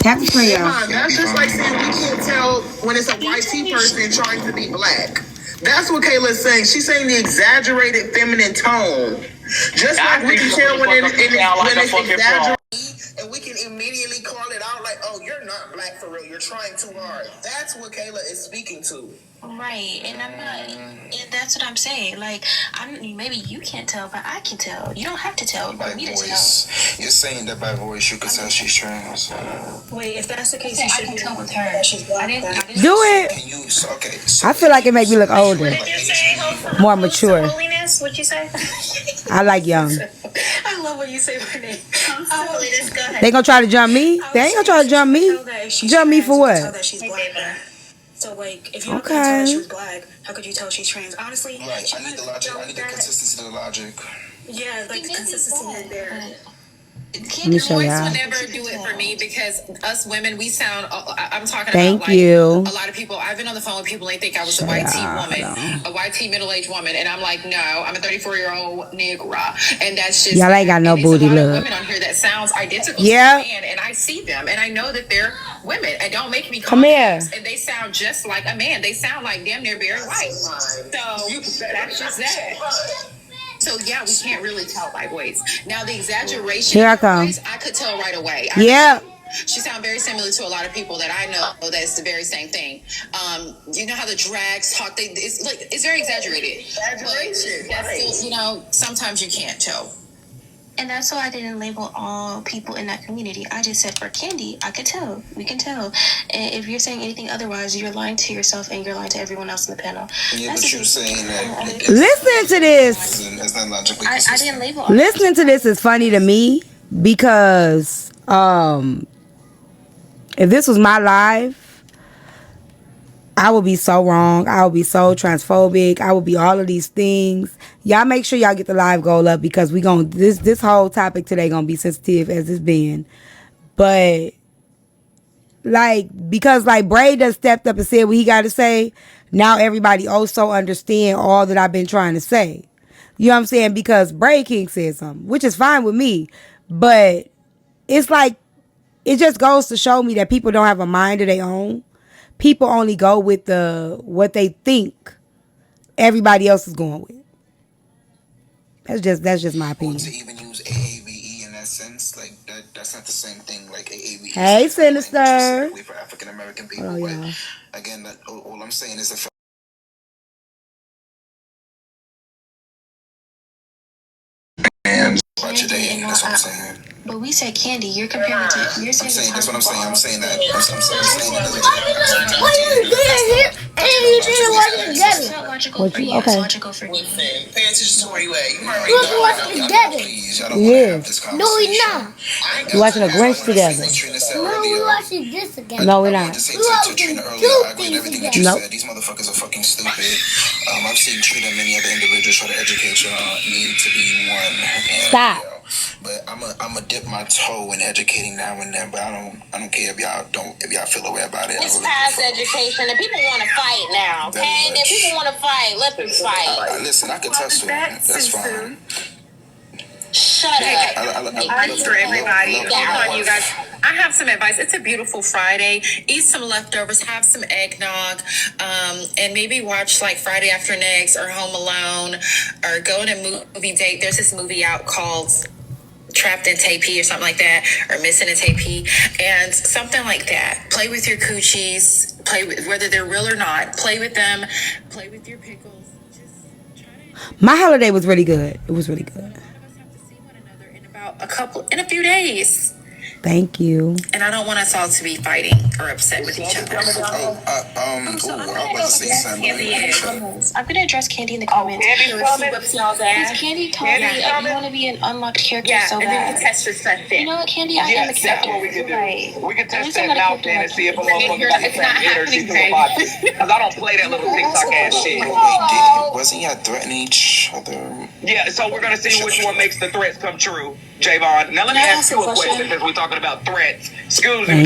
That's just like saying we can't tell when it's a white tea person trying to be black. That's what Kayla's saying. She's saying the exaggerated feminine tone. Just like we can tell when it's exaggerated. And we can immediately call it out like, oh, you're not black for real. You're trying too hard. That's what Kayla is speaking to. Right, and I'm not, and that's what I'm saying. Like, maybe you can't tell, but I can tell. You don't have to tell for me to tell. You're saying that by voice you can tell she's trans. Wait, if that's the case, I can tell with her. She's black. Do it. Can you, okay, so I feel like it make me look older. What did you say? More mature. Holiness? What'd you say? I like young. I love when you say my name. Holiness, go ahead. They gonna try to jump me? They ain't gonna try to jump me. Jump me for what? Tell that she's black. So, like, if you don't tell that she's black, how could you tell she's trans? Honestly, right. I need the logic. I need the consistency of the logic. Yeah, like the consistency in there. Candy voice will never do it for me because us women, we sound. I'm talking Thank about like you. a lot of people. I've been on the phone with people. They think I was a white tea woman, a white tea middle-aged woman, and I'm like, no, I'm a 34-year-old Negro, and that's just y'all ain't got no booty look. A lot of women on here that sounds identical to a man, and I see them, and I know that they're women. And don't make me come here. And they sound just like a man. They sound like damn near very white. So that's just that. So yeah, we can't really tell by voice. Now the exaggeration here I come. Voice, I could tell right away. She sounds very similar to a lot of people that I know. That's the very same thing. You know how the drags talk? It's very exaggerated. Exaggeration. That's still, sometimes you can't tell. And that's why I didn't label all people in that community. I just said for Candy, I could tell. We can tell. And if you're saying anything otherwise, you're lying to yourself and you're lying to everyone else in the panel. Yeah, but you're saying that. Listening to this. It's not logically I didn't label all. Listening to this is funny to me because if this was my life, I would be so wrong. I would be so transphobic. I would be all of these things. Y'all make sure y'all get the live goal up because we gonna this whole topic today gonna be sensitive as it's been. But because Bray done stepped up and said what he gotta say, now everybody also understand all that I've been trying to say. You know what I'm saying? Because Bray King said something, which is fine with me. But it's like it just goes to show me that people don't have a mind of their own. People only go with what they think everybody else is going with. That's just my opinion. To even use AAVE in that sense, like that's not the same thing. Like AAVE. Hey, Sinister. Specifically for African American people. Oh, yeah. But again, all I'm saying is the and today. That's what I'm saying. But we said Candy. You're comparing to. You're saying that's what I'm saying. I'm saying that. It's not logical for you. It's logical for me. Pay attention to where you at. We're watching together. Yes. No, we're not. We're watching a Grinch together. No, we're watching this together. No, we're not. Nope. These motherfuckers are fucking stupid. I've seen Trina and many other individuals try to educate y'all need to be one. Stop. But I'm a dip my toe in educating now and then. But I don't care if y'all feel a way about it. It's past education, and people want to fight now. Okay, if people want to fight, let them fight. Listen, I can touch it. That's fine. Shut up. Advice for everybody. Hold on, you guys. I have some advice. It's a beautiful Friday. Eat some leftovers. Have some eggnog, and maybe watch Friday After Next or Home Alone, or go on a movie date. There's this movie out called Trapped in Tapee or something like that, or Missing in Tapee, and something like that. Play with your coochies. Play with, whether they're real or not. Play with them. Play with your pickles. Just try to. My holiday was really good. It was really good. In a few days. Thank you. And I don't want us all to be fighting or upset with each other. I was about to say something. I'm going to address Candy in the comments. Because Candy told me you want to be an unlocked character so bad. And then we test your stuff in. You know what, Candy? I am a character. That's what we can do. Right. We can test that out then and see if a motherfucker got the same energy to a body. Because I don't play that little TikTok ass shit. Wasn't y'all threatening each other? Yeah, so we're going to see which one makes the threats come true. Javon, now let me ask you a question since we're talking about threats. Excuse me,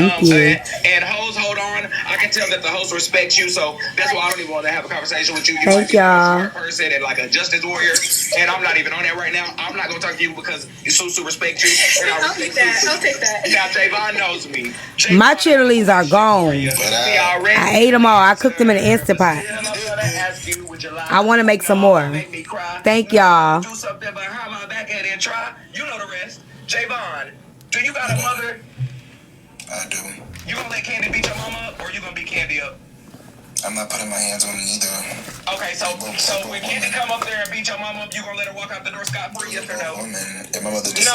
and hoes, hold on. I can tell that the host respects you, so that's why I don't even want to have a conversation with you. You might be a smart person and like a justice warrior, and I'm not even on that right now. I'm not gonna talk to you because Susu respects you. And I'll take that. I'll take that. Now Javon knows me. My chitterlings are gone. I ate them all. I cooked them in an Instant Pot. I want to make some more. Thank y'all. Do something behind my back and then try. You know the rest. Javon, do you got a mother? I do. You gonna let Candy beat your mama up, or you gonna beat Candy up? I'm not putting my hands on it either. Okay, so when Candy come up there and beat your mama up, you gonna let her walk out the door scot-free, yes or no? If my mother No.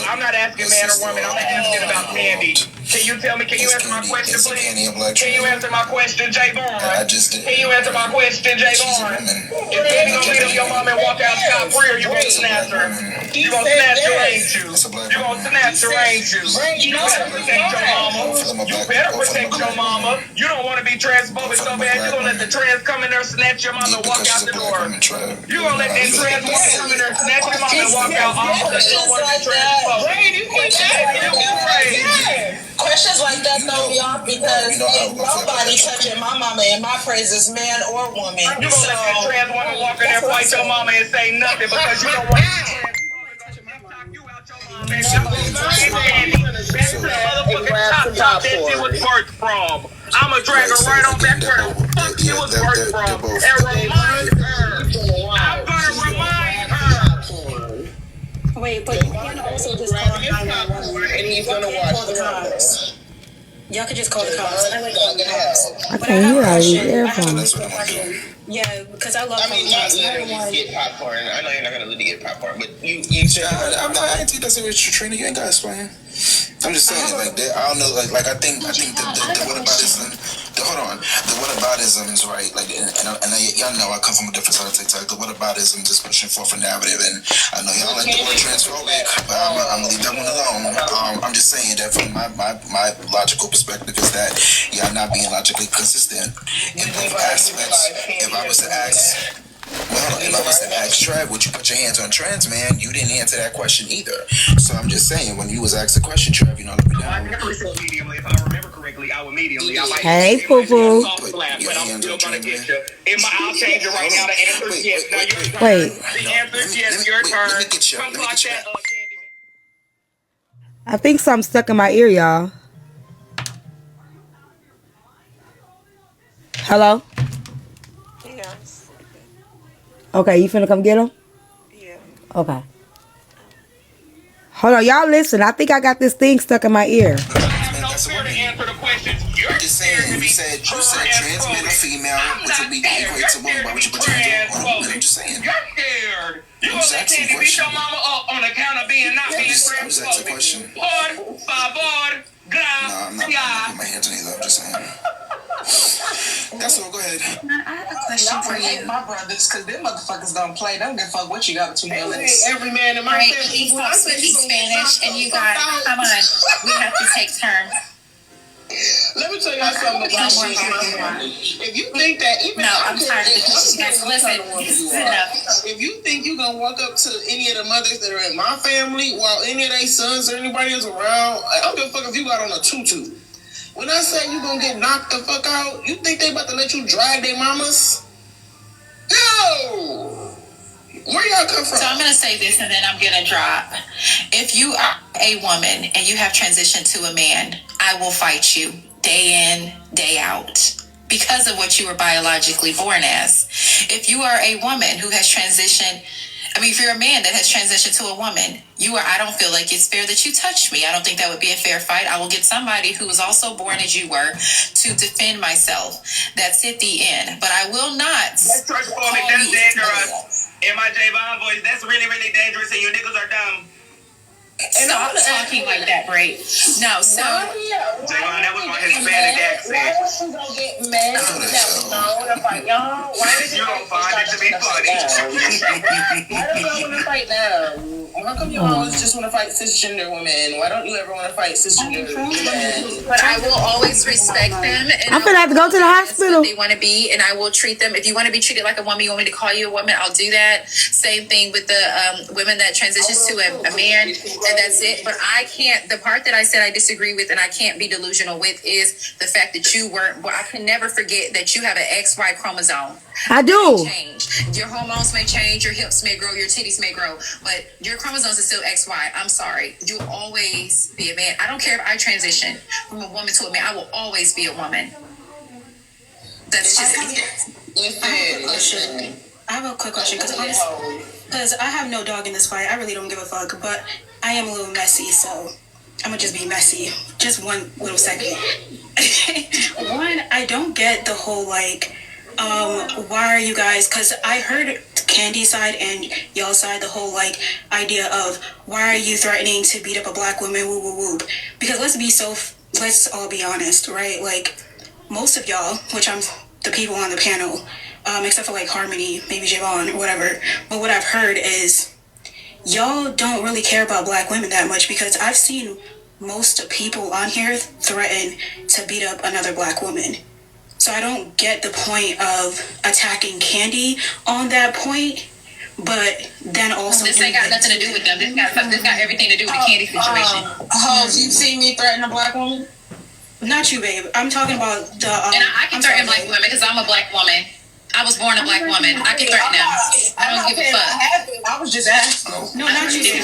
I'm not asking man or woman. I'm asking about Candy. Can you tell me? Can you answer my question, please? Can you answer my question, Javon? I just did. Can you answer my question, Javon? If Candy gonna beat up your mama and walk out scot-free, or you gonna snatch her? You gonna snatch her, ain't you? You gonna snatch her, ain't you? You better protect your mama. You better protect your mama. You don't want to be transphobic so bad. You gonna let the trans come in there, snatch your mama, and walk out the door. You gonna let that trans woman come in there, snatch your mama, and walk out. You don't want to be transphobic. Questions like that throw me off because ain't nobody touching my mama in my praises, man or woman. You gonna let that trans woman walk in there, fight your mama, and say nothing because you don't want to. I'ma drag her right on back where the fuck she was birthed from and remind her. I'm gonna remind her. Wait, but you can also just call 911 and he's gonna watch the cops. Y'all could just call the cops. I like calling the cops. I can't hear all these earphones. Yeah, because I love Get popcorn. I know you're not gonna let me get popcorn, but you said I ain't think that's a rich Trina. You ain't gotta explain. I'm just saying, like that. I don't know, like I think the whataboutism. The whataboutism is right. Like, and y'all know I come from a different side of TikTok. The whataboutism just pushing forth a narrative, and I know y'all like the word transphobic, but I'm gonna leave that one alone. I'm just saying that from my logical perspective is that y'all not being logically consistent in both aspects. If I was to ask. Well, if I was to ask Trev, would you put your hands on trans man? You didn't answer that question either. So I'm just saying, when you was asked the question, Trev, let me know. I never said mediumly. If I remember correctly, I would mediumly. Hey, poo poo. But I'm still gonna get you. I'll change it right now. The answer is yes. Now your turn. Wait. The answer is yes. Your turn. Let me get you. I think something stuck in my ear, y'all. Hello? Yes. Okay, you finna come get him? Yeah. Okay. Hold on, y'all listen. I think I got this thing stuck in my ear. I have no fear to answer the questions. You're just saying, you said trans men or female, which would be equate to woman. Why would you put your hands on? I'm just saying. You're scared. You gonna let Candy beat your mama up on account of being not being transphobic? I'm just asking a question. Por favor, gracias. No, I'm not putting my hands on either. I'm just saying. That's all. Go ahead. I have a question for you. My brothers, because them motherfuckers don't play. They don't give a fuck what you got between your legs. Every man in my family. He speaks Spanish, and you got. Come on, we have to take turns. Let me tell y'all something about my family. If you think that even I'm tired of the questions, guys. Listen, this is enough. If you think you gonna walk up to any of the mothers that are in my family while any of their sons or anybody else around, I don't give a fuck if you got on a tutu. When I say you gonna get knocked the fuck out, you think they about to let you drag their mamas? No! Where y'all come from? So I'm gonna say this and then I'm gonna drop. If you are a woman and you have transitioned to a man, I will fight you day in, day out. Because of what you were biologically born as. If you are a woman who has transitioned, if you're a man that has transitioned to a woman, I don't feel like it's fair that you touch me. I don't think that would be a fair fight. I will get somebody who is also born as you were to defend myself. That's at the end. But I will not. That's transphobic. That's dangerous. In my Javon voice, that's really, really dangerous and you niggas are dumb. Stop talking like that, Bray. No, so Javon, that was my Hispanic accent. Why was she gonna get mad? You don't find it to be funny. Why do I want to fight now? How come you always just want to fight cisgender women? Why don't you ever want to fight cisgender men? But I will always respect them. And I'm gonna have to go to the hospital. They want to be, and I will treat them. If you want to be treated like a woman, you want me to call you a woman, I'll do that. Same thing with the women that transitions to a man, and that's it. But I can't. The part that I said I disagree with, and I can't be delusional with, is the fact that you weren't. Well, I can never forget that you have an XY chromosome. I do. Change. Your hormones may change, your hips may grow, your titties may grow, but your chromosomes are still XY. I'm sorry. You'll always be a man. I don't care if I transition from a woman to a man. I will always be a woman. That's just it. I have a quick question because I have no dog in this fight. I really don't give a fuck, but I am a little messy, so I'm gonna just be messy. Just one little second. One, I don't get the whole like, why are you guys? Because I heard Candy's side and y'all's side, the whole like idea of why are you threatening to beat up a black woman? Woo woo woo. Because let's all be honest, right? Like most of y'all, which I'm the people on the panel, except for like Harmony, maybe Javon or whatever. But what I've heard is y'all don't really care about black women that much, because I've seen most people on here threaten to beat up another black woman. So I don't get the point of attacking Candy on that point, but then also this ain't got nothing to do with them. This got everything to do with the Candy situation. You see me threaten a black woman? Not you, babe. I'm talking about the. And I can threaten black women because I'm a black woman. I was born a black woman. I can threaten them. I don't give a fuck. I was just asking. No, not you.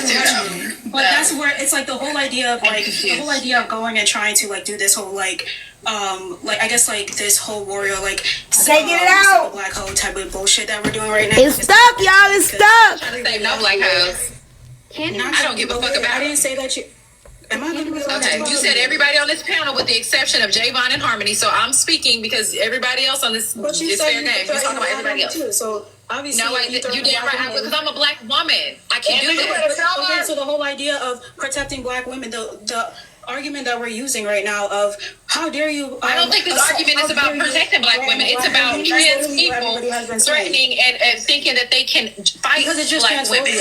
But that's where it's like the whole idea of like the whole idea of going and trying to like do this whole like I guess like this whole warrior like get it out black hole type of bullshit that we're doing right now. It's stuck, y'all. It's stuck. No black hoes. I don't give a fuck about. I didn't say that you. Am I gonna be okay, you said everybody on this panel with the exception of Javon and Harmony, so I'm speaking because everybody else on this is fair game. You're talking about everybody else. Too, so obviously, no, you damn right, because I'm a black woman. I can't do that. Okay, so the whole idea of protecting black women, the argument that we're using right now of how dare you... I don't think this argument is about protecting black women. It's about trans people threatening and thinking that they can fight black women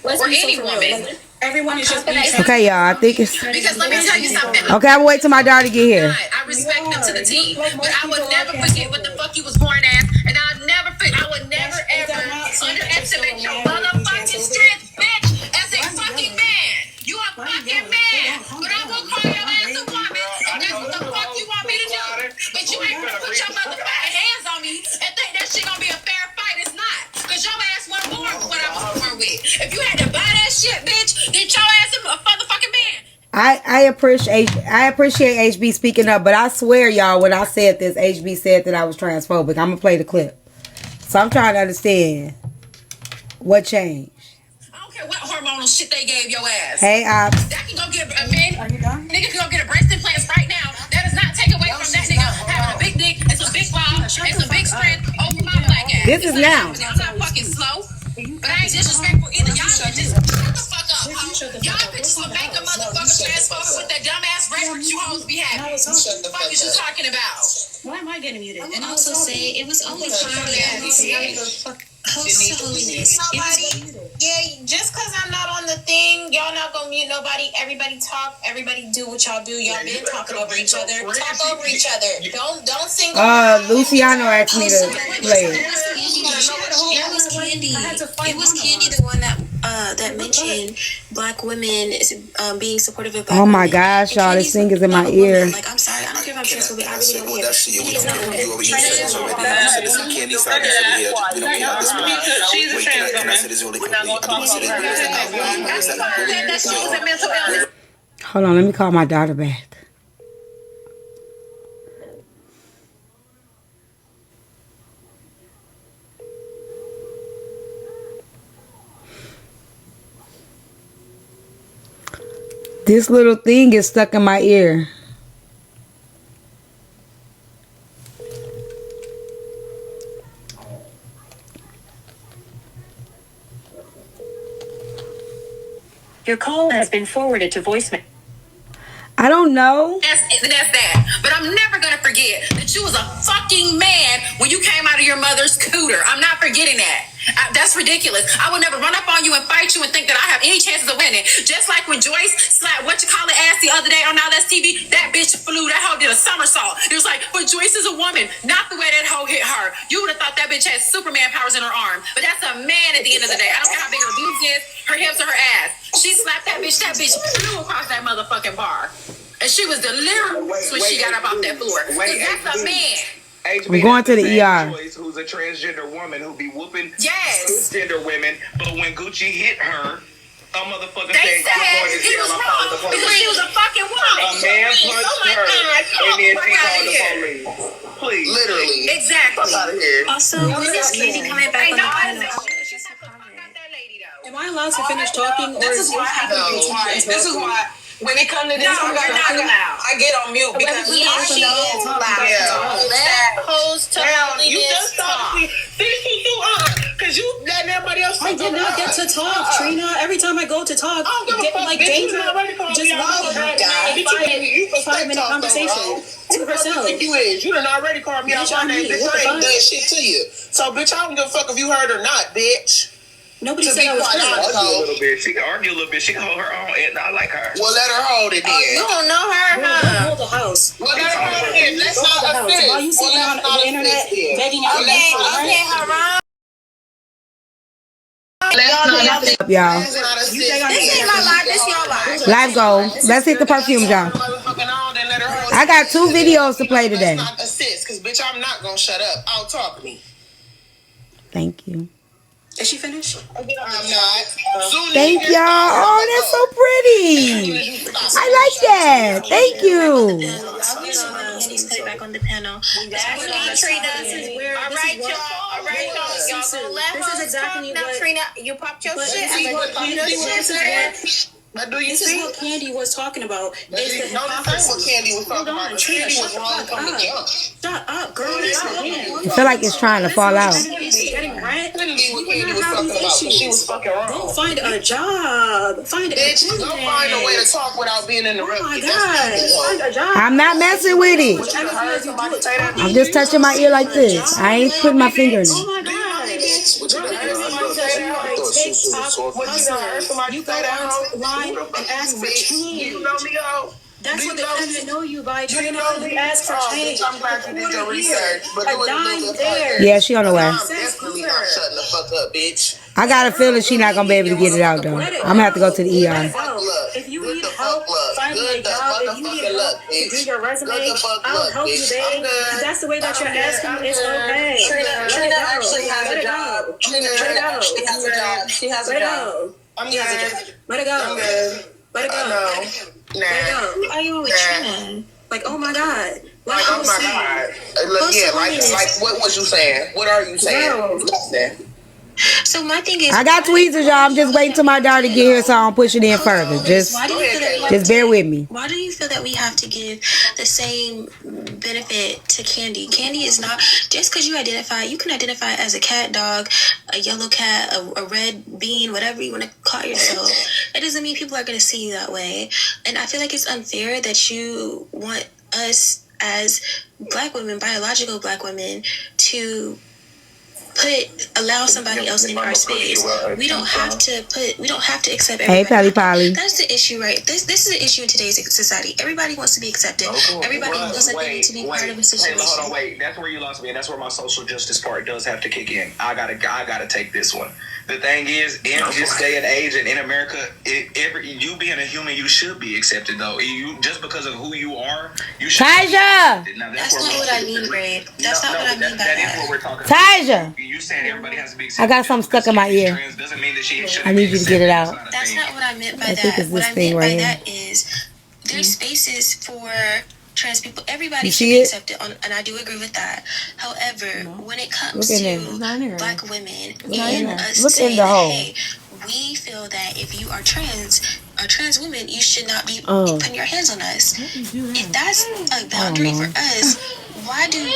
or any woman. Everyone is just okay, y'all. I think it's because let me tell you something. Okay, I will wait till my daughter get here. I respect them to the T, but I would never forget what the fuck you was born as, and I would never ever underestimate your motherfucking strength, bitch, as a fucking man. You a fucking man, but I will call your ass a woman. And that's what the fuck you want me to do. But you ain't gonna put your motherfucking hands on me and think that shit gonna be a fair fight. It's not, cause your ass wasn't born with what I was born with. If you had to buy that shit, bitch, then your ass a motherfucking man. I appreciate HB speaking up, but I swear, y'all, when I said this, HB said that I was transphobic. I'm gonna play the clip, so I'm trying to understand what changed. I don't care what hormonal shit they gave your ass. Hey, that can go get a man. Nigga can go get a breast implant right now. That does not take away from that nigga having a big dick and some big balls and some big strength over my black ass. This is now. I'm not fucking slow, but I ain't disrespectful either. Y'all bitches, shut the fuck up. Y'all bitches will make a motherfucker transphobic with that dumbass record you hoes be having. What the fuck is you talking about? Why am I getting muted? And also say it was only Host to holiness. Yeah, just because I'm not on the thing, y'all not gonna mute nobody. Everybody talk. Everybody do what y'all do. Y'all been talking over each other. Talk over each other. Don't sing. Luciano asked me to play it. It was Candy. It was Candy, the one that mentioned black women being supportive of black Oh my women. gosh, y'all, this thing is in my ear. Like, I'm sorry, I don't care if I'm transphobic. I really don't care. That shit, we over here saying so right now. So this is Candy side. We don't care this one. She's a trans woman. Hold on, let me call my daughter back. This little thing is stuck in my ear. Your call has been forwarded to voicemail. I don't know. That's that. But I'm never going to forget that you was a fucking man when you came out of your mother's cooter. I'm not forgetting that. That's ridiculous. I would never run up on you and fight you and think that I have any chances of winning. Just like when Joyce slapped ass the other day on Now That's TV, that bitch flew. That hoe did a somersault. It was like, but Joyce is a woman, not the way that hoe hit her. You would have thought that bitch had Superman powers in her arm, but that's a man at the end of the day. I don't care how big her boobs is, her hips or her ass. She slapped that bitch. That bitch flew across that motherfucking bar, and she was delirious when she got up off that floor. That's a man. I'm going to the ER. Joyce, who's a transgender woman who be whooping cisgender women, but when Gucci hit her, a motherfucker they said he was wrong because she was a fucking woman. A man punched her and then she called the police. Please, literally, exactly. Fuck out of here. Also, when is Katie coming back on the panel? Am I allowed to finish talking? Or This is why. When it comes to this, I get on mute because she is loud. Let host to you just talk. Because you letting everybody else talk. I did not get to talk, Trina. Every time I go to talk, get like danger. Just want a 5-minute conversation to herself. You done already called me out my name. Bitch, I ain't done shit to you. So, bitch, I don't give a fuck if you heard or not, bitch. Nobody said I was good. She can argue a little bit. She can hold her own. And I like her. Well, let her hold it then. You don't know her, huh? Hold the house. Well, let her hold it. Let's not offend. While you sitting on the internet begging at Okay, Haram. Y'all. This ain't my life. This your life. Live go. Let's hit the perfume, y'all. I got 2 videos to play today. Because, bitch, I'm not going to shut up. I'll talk to me. Thank you. Is she finished? I'm not. Thank y'all. Oh, that's so pretty. I like that. Thank you. Put it back on the panel. All right, y'all. Y'all gonna let This is exactly now, what Trina, you popped your shit. This is what Candy was talking about. This is what Candy was talking about. Candy was wrong from the jump. Shut up, girl. I feel like it's trying to fall out. Getting rent. Couldn't be what Candy was talking about. She was fucking wrong. Go find a job. Find a bitch. Go find a way to talk without being interrupted. Oh my God. Find a job. I'm not messing with it. I'm just touching my ear like this. I ain't putting my finger in it. Oh my God. You go online and ask for change. You know me, ho. That's what the internet know you by. Trina, you ask for change. I'm glad you did your research. But a dime there. Yeah, she on the way. I'm definitely not shutting the fuck up, bitch. I got a feeling she not gonna be able to get it out though. I'm gonna have to go to the ER. If you need help finding a job, if you need help to do your resume, I'll help you, babe. If that's the way that you're asking, it's okay. Trina actually has a job. Trina actually has a job. She has a job. I'm good. Let it go. Let it go. No. Nah. Who are you with Trina? Like, oh my God. Like, oh my God. Look, yeah, like, what was you saying? What are you saying? Listen. So my thing is, I got tweezers, y'all. I'm just waiting till my daughter get here so I don't push it in further. Just bear with me. Why do you feel that we have to give the same benefit to Candy? Candy is not, just because you can identify as a cat, dog, a yellow cat, a red bean, whatever you want to call yourself. It doesn't mean people are going to see you that way. And I feel like it's unfair that you want us as Black women, biological Black women, to allow somebody else in our space. We don't have to accept everybody. Hey, Pally Polly. That's the issue, right? This is an issue in today's society. Everybody wants to be accepted. Everybody feels like they need to be part of a situation. Hold on, wait. That's where you lost me, and that's where my social justice part does have to kick in. I gotta take this one. The thing is, in this day and age, and in America, you being a human, you should be accepted. Though you just because of who you are, you should. Taja. That's not what I mean, Ray. That's not what I mean by that. That is what we're talking about. Taja. You saying everybody has to be accepted. I got something stuck in my ear. I need you to get it out. That's not what I meant by I think that. it's What this I thing meant right by here. that is there's spaces for trans people. Everybody You should see be it? accepted, and I do agree with that. However, when it comes to Black women and us Look in saying, the hole. hey, we feel that if you are trans woman, you should not be putting your hands on us. If that's a boundary for us, why do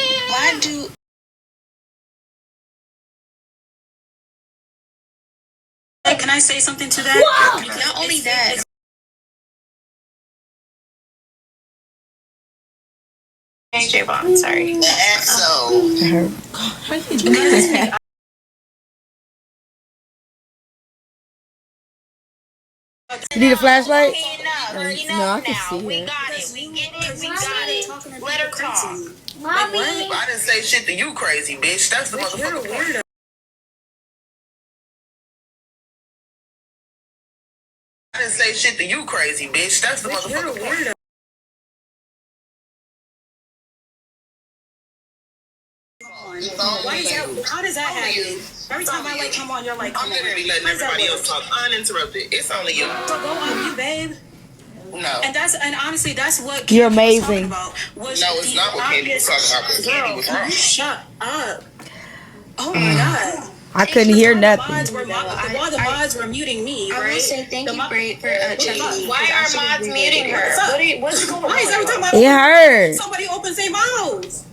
Can I say something to that? not only that, J-Bond, sorry. XO. You need a flashlight? Enough. No, I can Now. see We it. got it. We get it. We got it. Let her talk. Mommy. I didn't say shit to you, crazy bitch. That's the motherfucker point. I didn't say shit to you, crazy bitch. That's the motherfucker point. Why is that? How does that happen? Every time I come on, you're like, I'm literally letting everybody else talk uninterrupted. It's only you. So go on you, babe. No. And honestly, that's what You're Candy was talking amazing. about. No, it's not what Candy was talking about. Because Candy was wrong. Shut up. Oh my god. I couldn't hear nothing. While the mods were muting me, right? I will say thank you, Bray, for checking. Why are mods muting her? What's going on? Why is every time It hurt. somebody opens their mouths?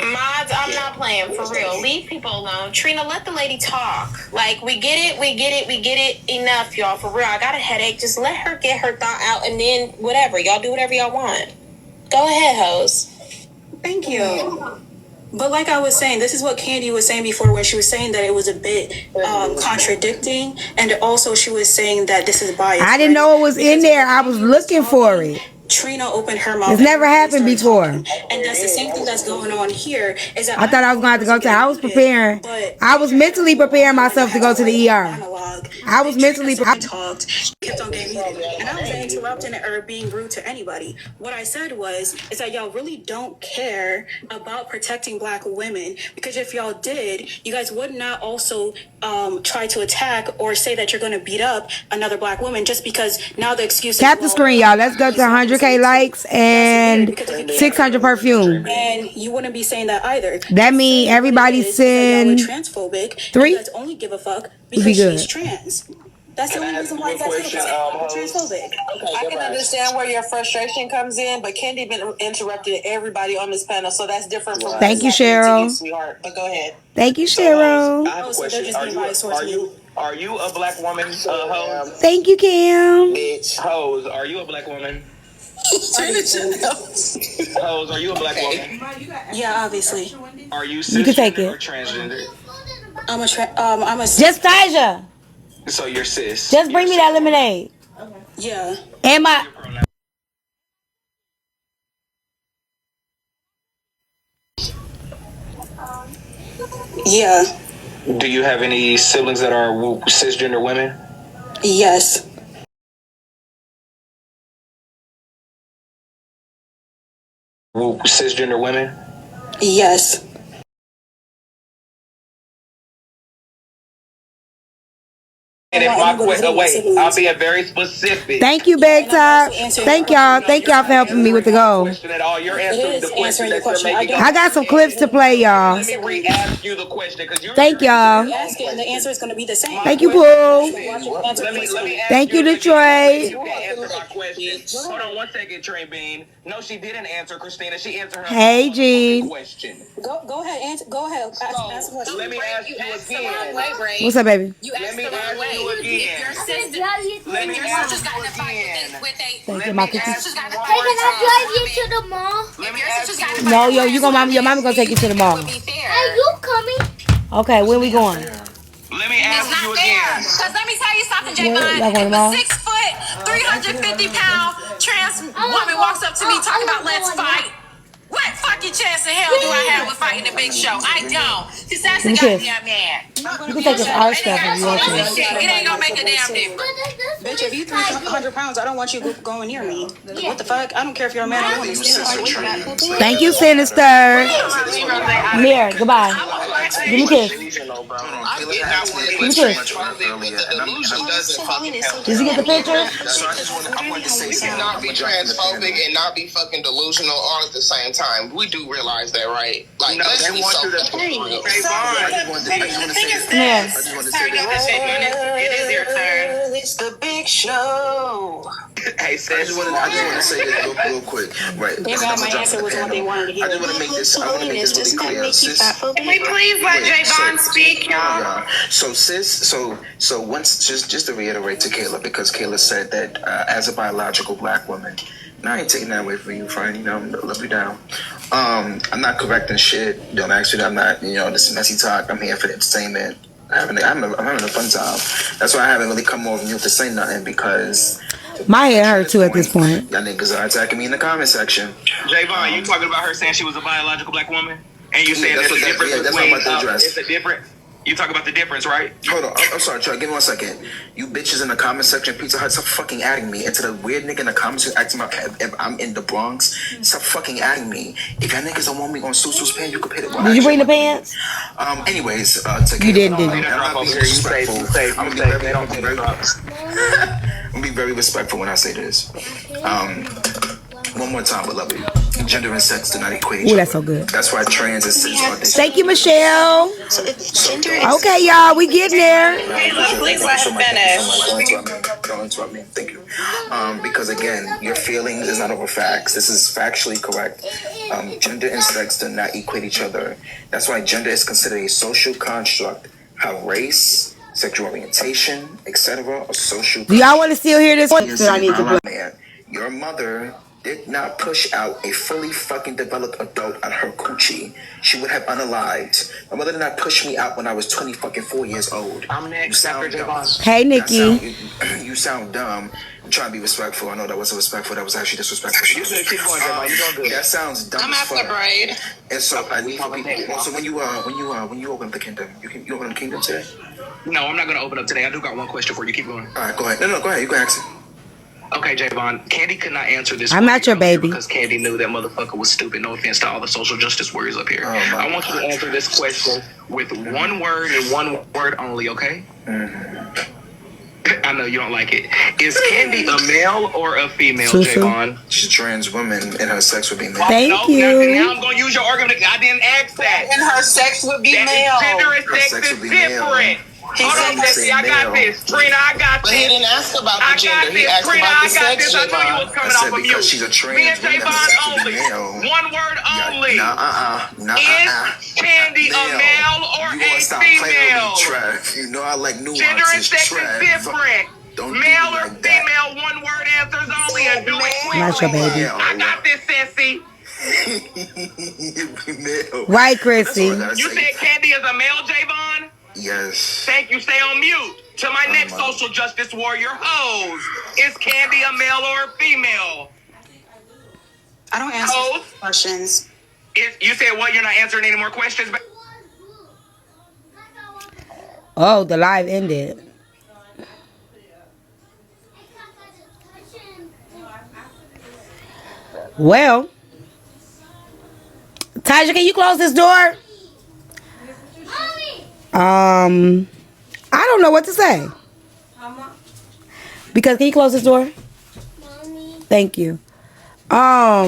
Mods, I'm not playing, for real. Leave people alone. Trina, let the lady talk. Like, we get it. Enough, y'all, for real. I got a headache. Just let her get her thought out, and then whatever. Y'all do whatever y'all want. Go ahead, hoes. Thank you. But like I was saying, this is what Candy was saying before when she was saying that it was a bit contradicting. And also she was saying that this is biased. I didn't know it was in there. I was looking for it. Trina opened her mouth. It's never happened before. And that's the same thing that's going on here. Is that I thought I was going to have to go to. I was preparing. I was mentally preparing myself to go to the ER. I was mentally talked, kept on getting muted, and I wasn't interrupting or being rude to anybody. What I said is that y'all really don't care about protecting Black women, because if y'all did, you guys would not also try to attack or say that you're going to beat up another Black woman just because now the excuse. Tap the screen, y'all. Let's go to 100K likes and 600 perfume. And you wouldn't be saying that either. That means everybody send transphobic. 3. You guys only give a fuck because she's trans. That's the only reason why you guys give a fuck. Transphobic. I can understand where your frustration comes in, but Candy been interrupting everybody on this panel, so that's different from. Thank you, Cheryl. Sweetheart, but go ahead. Thank you, Cheryl. I have a question. Are you a Black woman, Hose? Thank you, Kim. Hose, are you a Black woman? Hose, are you a Black woman? Yeah, obviously. Are you You can take cisgender or it. transgender? I'm a Just Tasia. So you're cis. Just bring me that lemonade. Yeah. And my. Yeah. Do you have any siblings that are cisgender women? Yes. Cisgender women? Yes. And if my question, wait, I'm being very specific. Thank you, Big Top. Thank y'all. Thank y'all for helping me with the goal. You're answering the question that you're making. I got some clips to play, y'all. Let me re-ask you the question, because you're. Thank y'all. Ask it, and the answer is going to be the same. Thank you, Pooh. Let me Thank you, Detroit. You can answer my question. Hold on 1 second, Trey Bean. No, she didn't answer, Christina. She answered her Hey, Gene. question. Go ahead, answer. Go ahead. Ask the question. Let me ask you again. What's up, baby? Let me ask you again. Your sister. Let me ask you again. Thank you, my cookies. Hey, can I drive you to the mall? Let me ask you No, yo, your mama gonna take you to the mall. Hey, you coming? Okay, where we going? Let me ask you again. Because let me tell you something, Y'all Javon. going If to mall? a 6 foot, 350 pound trans woman walks up to me talking about let's fight, what fucking chance in hell do I have with fighting a big show? I don't. Because that's the goddamn man. You can take this art stuff if you want to. It ain't gonna make a damn difference. Bitch, if you 300 pounds, I don't want you going near me. What the fuck? I don't care if you're a man or a woman. Thank you, Sinister. Here, goodbye. Give me a kiss. I did not want to Give me a be kiss. transphobic, but the delusion doesn't fucking help. Did you get the pictures? So I wanted to say You cannot be transphobic and not be fucking delusional all at the same time. We do realize that, right? Like, No, let's they be want so you to fucking real. Trayvon. I just want to say this. Yeah. I just want to say this. It is your turn. It's the big show. Hey, I just want to say this real quick. Right. My answer was what they wanted to I hear. just want to make this. I want to make this really clear. Can we please let Javon speak, y'all? So so once just to reiterate to Kayla, because Kayla said that as a biological Black woman, and I ain't taking that away from you, friend. You know, I love you down. I'm not correcting shit. Don't ask me. I'm not. You know, this is messy talk. I'm here for the entertainment. I'm having a fun time. That's why I haven't really come off mute to say nothing because my head hurt too at this point. Y'all niggas are attacking me in the comment section. Javon, you talking about her saying she was a biological black woman? And you saying that's there's a difference that's between, what I'm about to address. it's a difference. You talk about the difference, right? Hold on, I'm sorry, Troy, give me 1 second. You bitches in the comment section, Pizza Hut, stop fucking adding me. And to the weird nigga in the comments who asking about if I'm in the Bronx, stop fucking adding me. If y'all niggas don't want me on Susu's pants, you can pay the well, Did you bring the pants? Anyways, you didn't, did you? I'm gonna be very respectful when I say this. One more time, beloved. Gender and sex do not equate each other. That's so good. That's why trans is cis are Thank you, Michelle. So if gender is Okay, y'all, we getting there. Please let her finish. Don't interrupt me. Thank you. Because again, your feelings is not over facts. This is factually correct. Gender and sex do not equate each other. That's why gender is considered a social construct. How race, sexual orientation, etc. are social. Do y'all want to still hear this? I need to play. Your mother did not push out a fully fucking developed adult on her coochie. She would have unalived. My mother did not push me out when I was 24 years old. I'm next after Javon. Hey, Nikki. You sound dumb. I'm trying to be respectful. I know that wasn't respectful. That was actually disrespectful. You should keep going, Javon. You're doing good. That sounds dumb. I'm as after fuck. braid. And so I need people. So when you open up the kingdom, you open up the kingdom today? No, I'm not gonna open up today. I do got one question for you. Keep going. All right, go ahead. No, go ahead. You can ask it. Okay, Javon. Candy could not answer this. I'm not your baby. Because Candy knew that motherfucker was stupid. No offense to all the social justice warriors up here. I want you to answer this question with one word and one word only, okay? I know you don't like it. Is Candy a male or a female, Javon? She's a trans woman and her sex would be male. Thank you. Now I'm going to use your argument. I didn't ask that. And her sex would be male. Gender and sex is different. Hold on, Bessie, I got this. Trina, I got this. But he didn't ask about the gender. He asked about the sex, I knew you was coming off of mute. She's a trans Me and Javon only. One word only. Is Candy a male or a female? You know I like nuances. Gender and sex is different. Male or female, one word answers only, and do it quickly. Not your baby. I got this, Sissy. Right, Chrissy. You said Candy is a male, Javon? Yes. Thank you. Stay on mute. To my next social justice warrior, hoes. Is Candy a male or a female? I don't answer questions. You said what? You're not answering any more questions? Oh, the live ended. Well, Taja, can you close this door? I don't know what to say. Because can you close this door? Thank you. Yeah,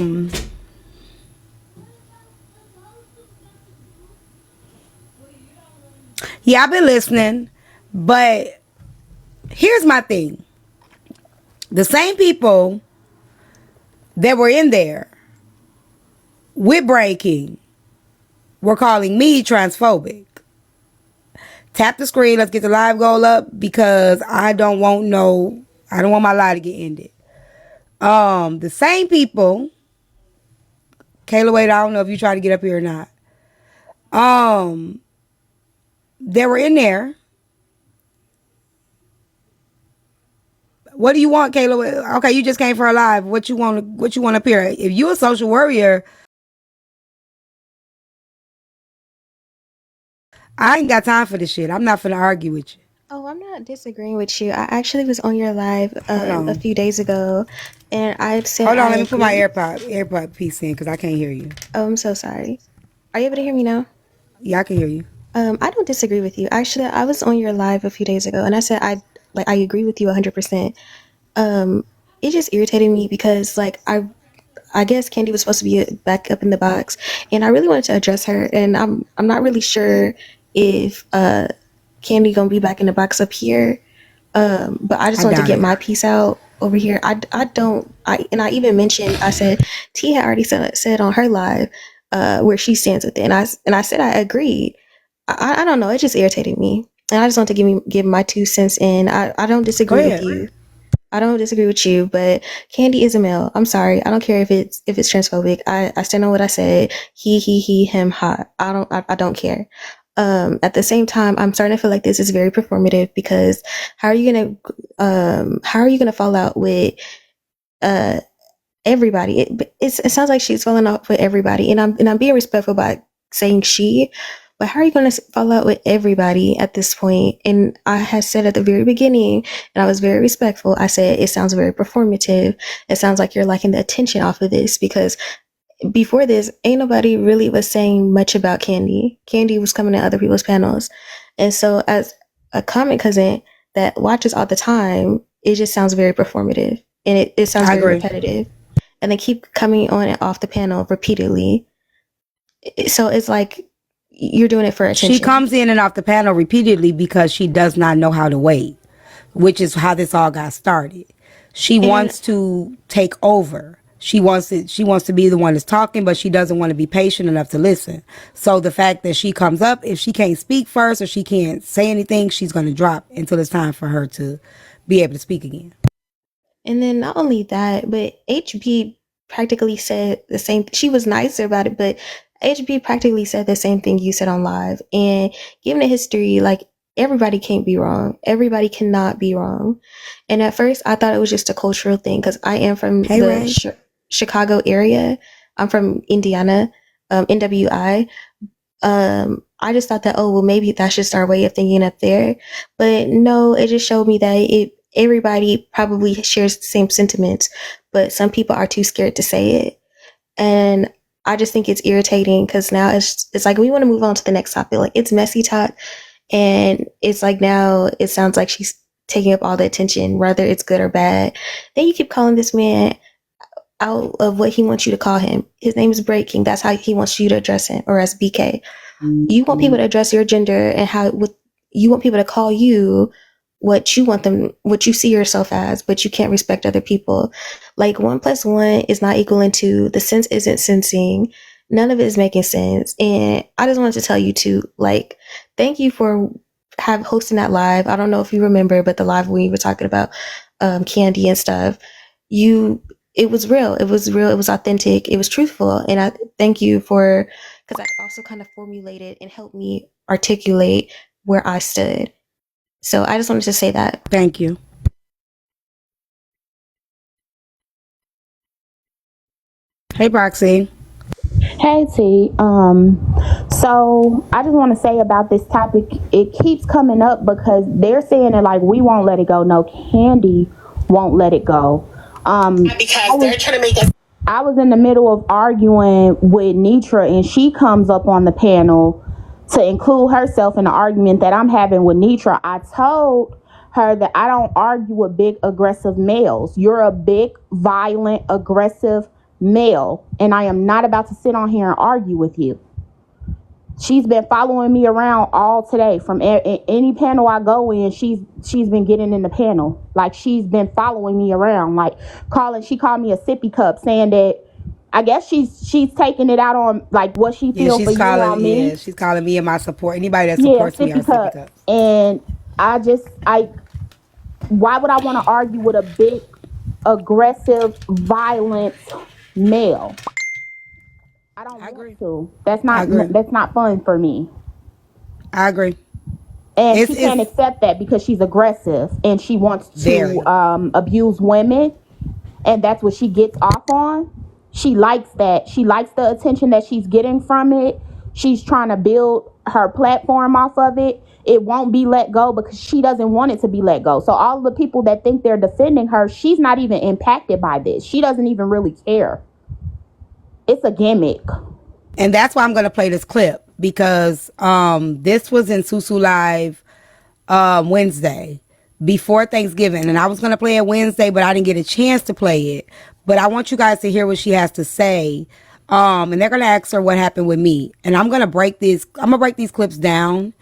I've been listening, but here's my thing. The same people that were in there with Breaking were calling me transphobic. Tap the screen. Let's get the live goal up because I don't want my live to get ended. The same people, Kayla Wade, I don't know if you try to get up here or not. They were in there. What do you want, Kayla? Okay, you just came for a live. What you want up here? If you a social warrior, I ain't got time for this shit. I'm not finna argue with you. Oh, I'm not disagreeing with you. I actually was on your live a few days ago, and I said, hold on, let me put my AirPod piece in because I can't hear you. Oh, I'm so sorry. Are you able to hear me now? Yeah, I can hear you. I don't disagree with you. Actually, I was on your live a few days ago, and I said I agree with you 100%. It just irritated me because I guess Candy was supposed to be back up in the box, and I really wanted to address her, and I'm not really sure if Candy gonna be back in the box up here, but I just wanted to get my piece out over here. I even mentioned, I said T had already said on her live where she stands with it, and I said I agreed. I don't know, it just irritated me, and I just want to give my 2 cents in. I don't disagree with you. I don't disagree with you, but Candy is a male. I'm sorry. I don't care if it's transphobic. I stand on what I said. He, him, ha. I don't care. At the same time, I'm starting to feel like this is very performative because how are you gonna fall out with everybody? It sounds like she's falling out with everybody, and I'm being respectful by saying she, but how are you gonna fall out with everybody at this point? And I had said at the very beginning, and I was very respectful. I said it sounds very performative. It sounds like you're liking the attention off of this because before this, ain't nobody really was saying much about Candy. Candy was coming to other people's panels. And so as a comic cousin that watches all the time, it just sounds very performative. And it sounds very repetitive. And they keep coming on and off the panel repeatedly. So it's like you're doing it for attention. She comes in and off the panel repeatedly because she does not know how to wait, which is how this all got started. She wants to take over. She wants to be the one that's talking, but she doesn't want to be patient enough to listen. So the fact that she comes up, if she can't speak first or she can't say anything, she's going to drop until it's time for her to be able to speak again. And then not only that, but HB practically said the same. She was nicer about it, but HB practically said the same thing you said on live. And given the history, like, everybody can't be wrong. Everybody cannot be wrong. And at first, I thought it was just a cultural thing because I am from Chicago area. I'm from Indiana, NWI. I just thought that, oh, well, maybe that's just our way of thinking up there. But no, it just showed me that everybody probably shares the same sentiments, but some people are too scared to say it. And I just think it's irritating because now it's like we want to move on to the next topic. Like, it's messy talk. And it's like now it sounds like she's taking up all the attention, whether it's good or bad. Then you keep calling this man out of what he wants you to call him. His name is Breaking. That's how he wants you to address him, or as BK. You want people to address your gender and you want people to call you what you want them, what you see yourself as, but you can't respect other people. Like 1 + 1 is not equaling to, the sense isn't sensing. None of it is making sense. And I just wanted to tell you too, like, thank you for hosting that live. I don't know if you remember, but the live when we were talking about Candy and stuff, it was real. It was real. It was authentic. It was truthful. And I thank you for, because I also kind of formulated and helped me articulate where I stood. So I just wanted to say that. Thank you. Hey, Proxy. Hey T, so I just want to say about this topic, it keeps coming up because they're saying that, like, we won't let it go. No, Candy won't let it go. Because they're trying to make us. I was in the middle of arguing with Nitra, and she comes up on the panel to include herself in the argument that I'm having with Nitra. I told her that I don't argue with big, aggressive males. You're a big, violent, aggressive male, and I am not about to sit on here and argue with you. She's been following me around all today. From any panel I go in, she's been getting in the panel. Like, she's been following me around, like she called me a sippy cup, saying that I guess she's taking it out on, like, what she feels for you on me. Yeah, she's calling me and my support. Anybody that supports me are sippy cups. And why would I want to argue with a big, aggressive, violent male? I don't want to. That's not fun for me. I agree. And she can't accept that because she's aggressive and she wants to abuse women, and that's what she gets off on. She likes that. She likes the attention that she's getting from it. She's trying to build her platform off of it. It won't be let go because she doesn't want it to be let go. So all the people that think they're defending her, she's not even impacted by this. She doesn't even really care. It's a gimmick. And that's why I'm going to play this clip, because this was in Susu Live Wednesday before Thanksgiving. And I was going to play it Wednesday, but I didn't get a chance to play it. But I want you guys to hear what she has to say. And they're going to ask her what happened with me. And I'm going to break these clips down,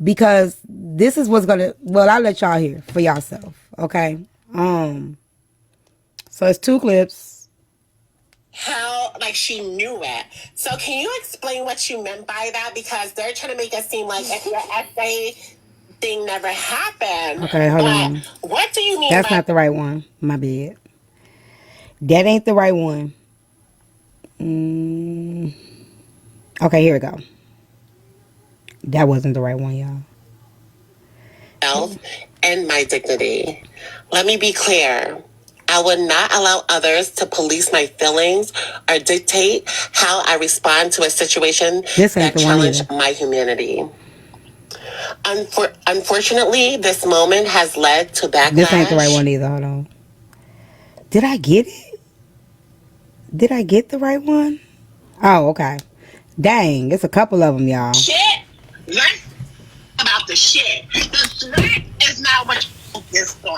because this is what's going to, well, I'll let y'all hear for yourself. Okay. So it's 2 clips. How, like, she knew it. So can you explain what you meant by that? Because they're trying to make it seem like if your essay thing never happened. Okay, hold on. What do you mean? That's not the right one. My bad. That ain't the right one. Okay, here we go. That wasn't the right one, y'all. Health and my dignity. Let me be clear. I would not allow others to police my feelings or dictate how I respond to a situation that challenge my humanity. Unfortunately, this moment has led to backlash. This ain't the right one either. Hold on. Did I get it? Did I get the right one? Oh, okay. Dang, it's a couple of them, y'all. Shit. Let's about the shit. The threat is not what you focused on.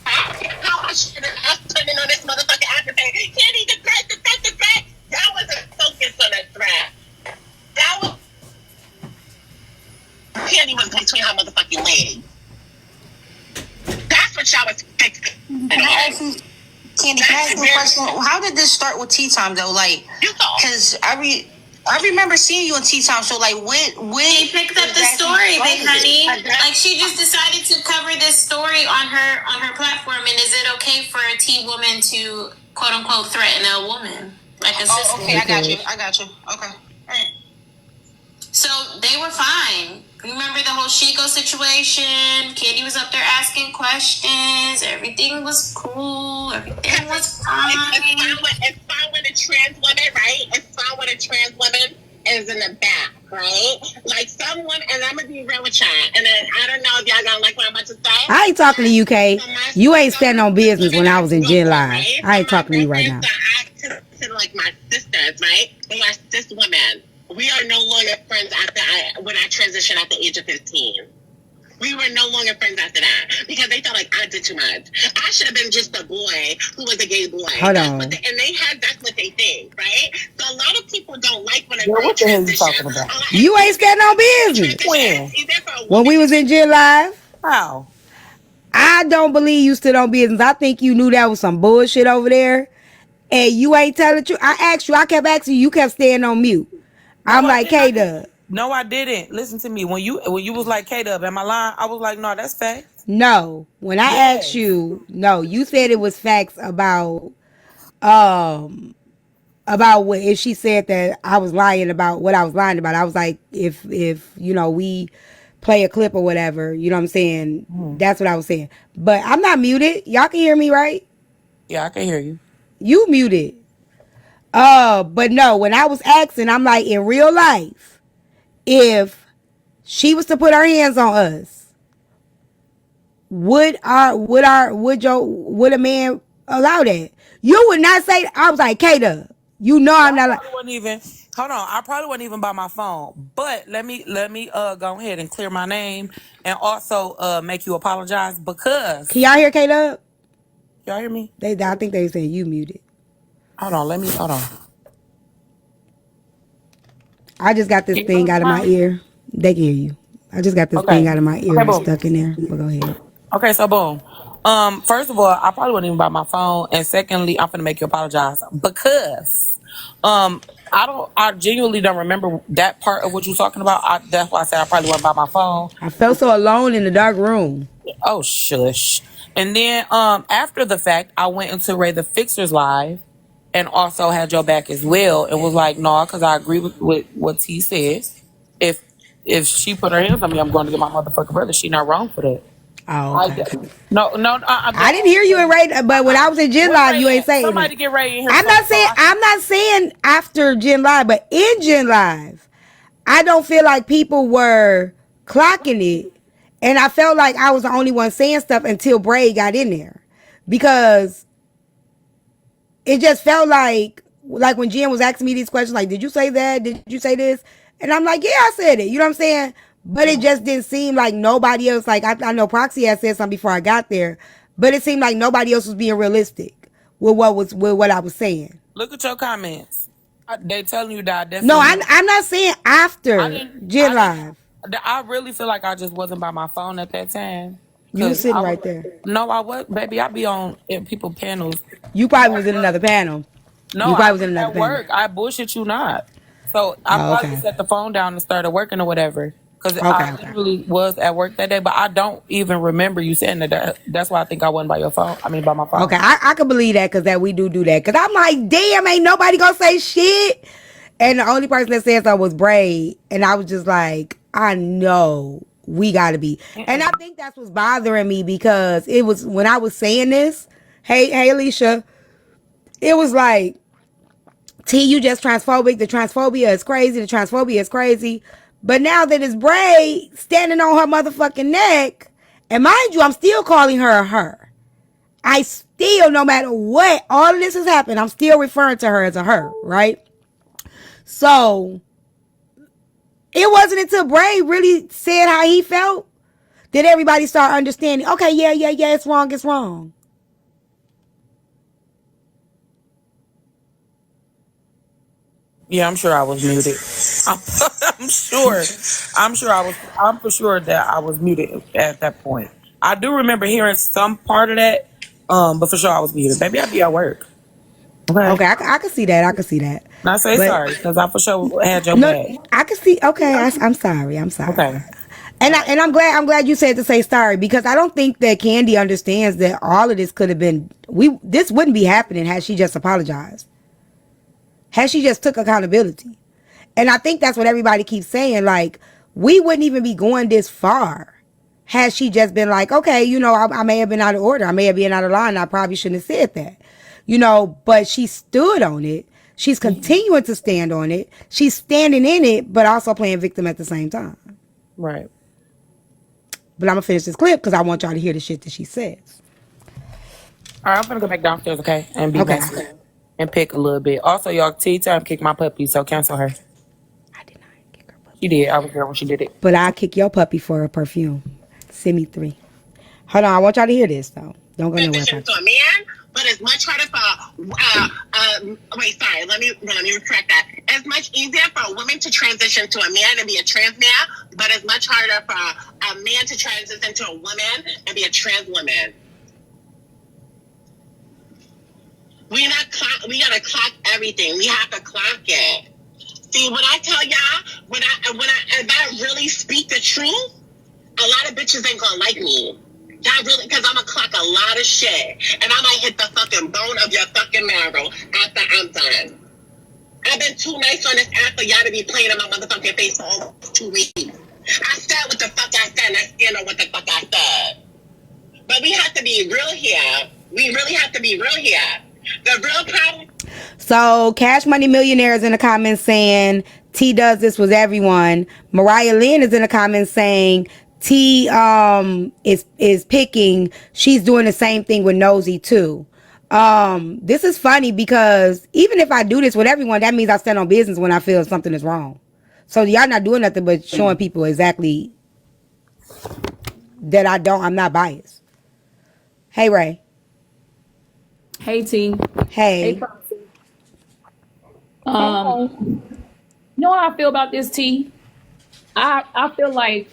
How much shit is us turning on this motherfucking afterpay? Candy, the threat. That wasn't focused on the threat. That was Candy was between her motherfucking legs. That's what y'all was fixing. Candy, can I ask you a question? How did this start with Tea Time though? Like, because I remember seeing you on Tea Time. So like, when she picked up the story, big honey. Like she just decided to cover this story on her platform. And is it okay for a T woman to quote unquote threaten a woman like a sister? Okay, I got you. Okay, all right. So they were fine. Remember the whole Chico situation? Candy was up there asking questions. Everything was cool. Everything was fine. It's fine when a trans woman, right? It's fine when a trans woman is in the back, right? Like someone, and I'm gonna be real with y'all. And then I don't know if y'all gonna like what I'm about to say. I ain't talking to you, Kay. You ain't standing on business when I was in Gen Live. I ain't talking to you right now. To like my sisters, right? They are cis women. We are no longer friends when I transitioned at the age of 15. We were no longer friends after that because they felt like I did too much. I should have been just a boy who was a gay boy. Hold on. And that's what they think, right? So a lot of people don't like when a girl transitions. You ain't standing on business. When we was in Gen Live. How? I don't believe you stood on business. I think you knew that was some bullshit over there. And you ain't telling the truth. I asked you. I kept asking you. You kept staying on mute. I'm like, K-Dub. No, I didn't. Listen to me. When you was like K-Dub, am I lying? I was like, no, that's facts. No. When I asked you, no, you said it was facts about what if she said that I was lying about what I was lying about. I was like, if you know, we play a clip or whatever, you know what I'm saying? That's what I was saying. But I'm not muted. Y'all can hear me, right? Yeah, I can hear you. You muted. But no, when I was asking, I'm like, in real life, if she was to put her hands on us, would a man allow that? You would not say. I was like, Kata, you know I'm not like. Hold on, I probably wasn't even by my phone. But let me go ahead and clear my name and also make you apologize because. Can y'all hear Kata? Y'all hear me? I think they saying you muted. Hold on. I just got this thing out of my ear. They can hear you. I just got this thing out of my ear stuck in there. But go ahead. Okay, so boom. First of all, I probably wasn't even by my phone, and secondly, I'm gonna make you apologize because I genuinely don't remember that part of what you're talking about. That's why I said I probably wasn't by my phone. I felt so alone in the dark room. Oh shush. And then after the fact, I went into Ray the Fixer's live and also had your back as well. It was like, no, because I agree with what T says. If she put her hands on me, I'm going to get my motherfucking brother. She not wrong for that. Oh, okay. No. I didn't hear you in Ray, but when I was in Gen Live, you ain't saying somebody get Ray in here. I'm not saying after Gen Live, but in Gen Live, I don't feel like people were clocking it, and I felt like I was the only one saying stuff until Bray got in there, because it just felt like when Jen was asking me these questions, like, did you say that? Did you say this? And I'm like, yeah, I said it. You know what I'm saying? But it just didn't seem like nobody else, like, I know Proxy had said something before I got there, but it seemed like nobody else was being realistic with what I was saying. Look at your comments. They telling you that. No, I'm not saying after Gen Live. I really feel like I just wasn't by my phone at that time. You were sitting right there. No, I was, baby. I be on people panels. You probably was in another panel. No, you probably was in another panel. Work. I bullshit you not. So I probably set the phone down and started working or whatever. Because I literally was at work that day, but I don't even remember you saying that. That's why I think I wasn't by your phone. I mean, by my phone. Okay, I can believe that because we do that. Because I'm like, damn, ain't nobody gonna say shit. And the only person that said something was Braid. And I was just like, I know we got to be. And I think that's what's bothering me because it was when I was saying this, hey, Alicia, it was like, T, you just transphobic. The transphobia is crazy. The transphobia is crazy. But now that it's Bray standing on her motherfucking neck, and mind you, I'm still calling her a her. I still, no matter what, all of this has happened, I'm still referring to her as a her, right? So, it wasn't until Bray really said how he felt that everybody started understanding, okay, yeah, it's wrong. Yeah, I'm sure I was muted. I'm for sure that I was muted at that point. I do remember hearing some part of that, but for sure I was muted. Maybe I'd be at work. Okay, I can see that. And I say But sorry because I for sure had your no, back. I can see. Okay, I'm sorry. Okay. And I'm glad you said to say sorry because I don't think that Candy understands that all of this could have been this wouldn't be happening had she just apologized. Had she just took accountability. And I think that's what everybody keeps saying. Like, we wouldn't even be going this far had she just been like, okay, I may have been out of order. I may have been out of line. I probably shouldn't have said that. But she stood on it. She's continuing to stand on it. She's standing in it, but also playing victim at the same time. Right. But I'm going to finish this clip because I want y'all to hear the shit that she says. All right, I'm going to go back downstairs, okay? And be back and pick a little bit. Also, y'all, Tyme kicked my puppy, so cancel her. I did not kick her puppy. She did. I was there when she did it. But I'll kick your puppy for a perfume. Send me 3. Hold on, I want y'all to hear this, though. Don't go nowhere. To a man, but it's much harder for let me retract that. It's much easier for a woman to transition to a man and be a trans man, but it's much harder for a man to transition to a woman and be a trans woman. We gotta clock everything. We have to clock it. See, when I tell y'all, if I really speak the truth, a lot of bitches ain't gonna like me. Y'all really, because I'm gonna clock a lot of shit, and I might hit the fucking bone of your fucking marrow after I'm done. I've been too nice on this app for y'all to be playing in my motherfucking face for almost 2 weeks. I said what the fuck I said, and I stand on what the fuck I said. But we have to be real here. We really have to be real here. The real problem. So, Cash Money Millionaire is in the comments saying T does this with everyone. Mariah Lynn is in the comments saying T is picking. She's doing the same thing with Nosy too. This is funny because even if I do this with everyone, that means I stand on business when I feel something is wrong. So y'all not doing nothing but showing people exactly that I'm not biased. Hey, Ray. Hey, T. Hey. You know how I feel about this, T? I feel like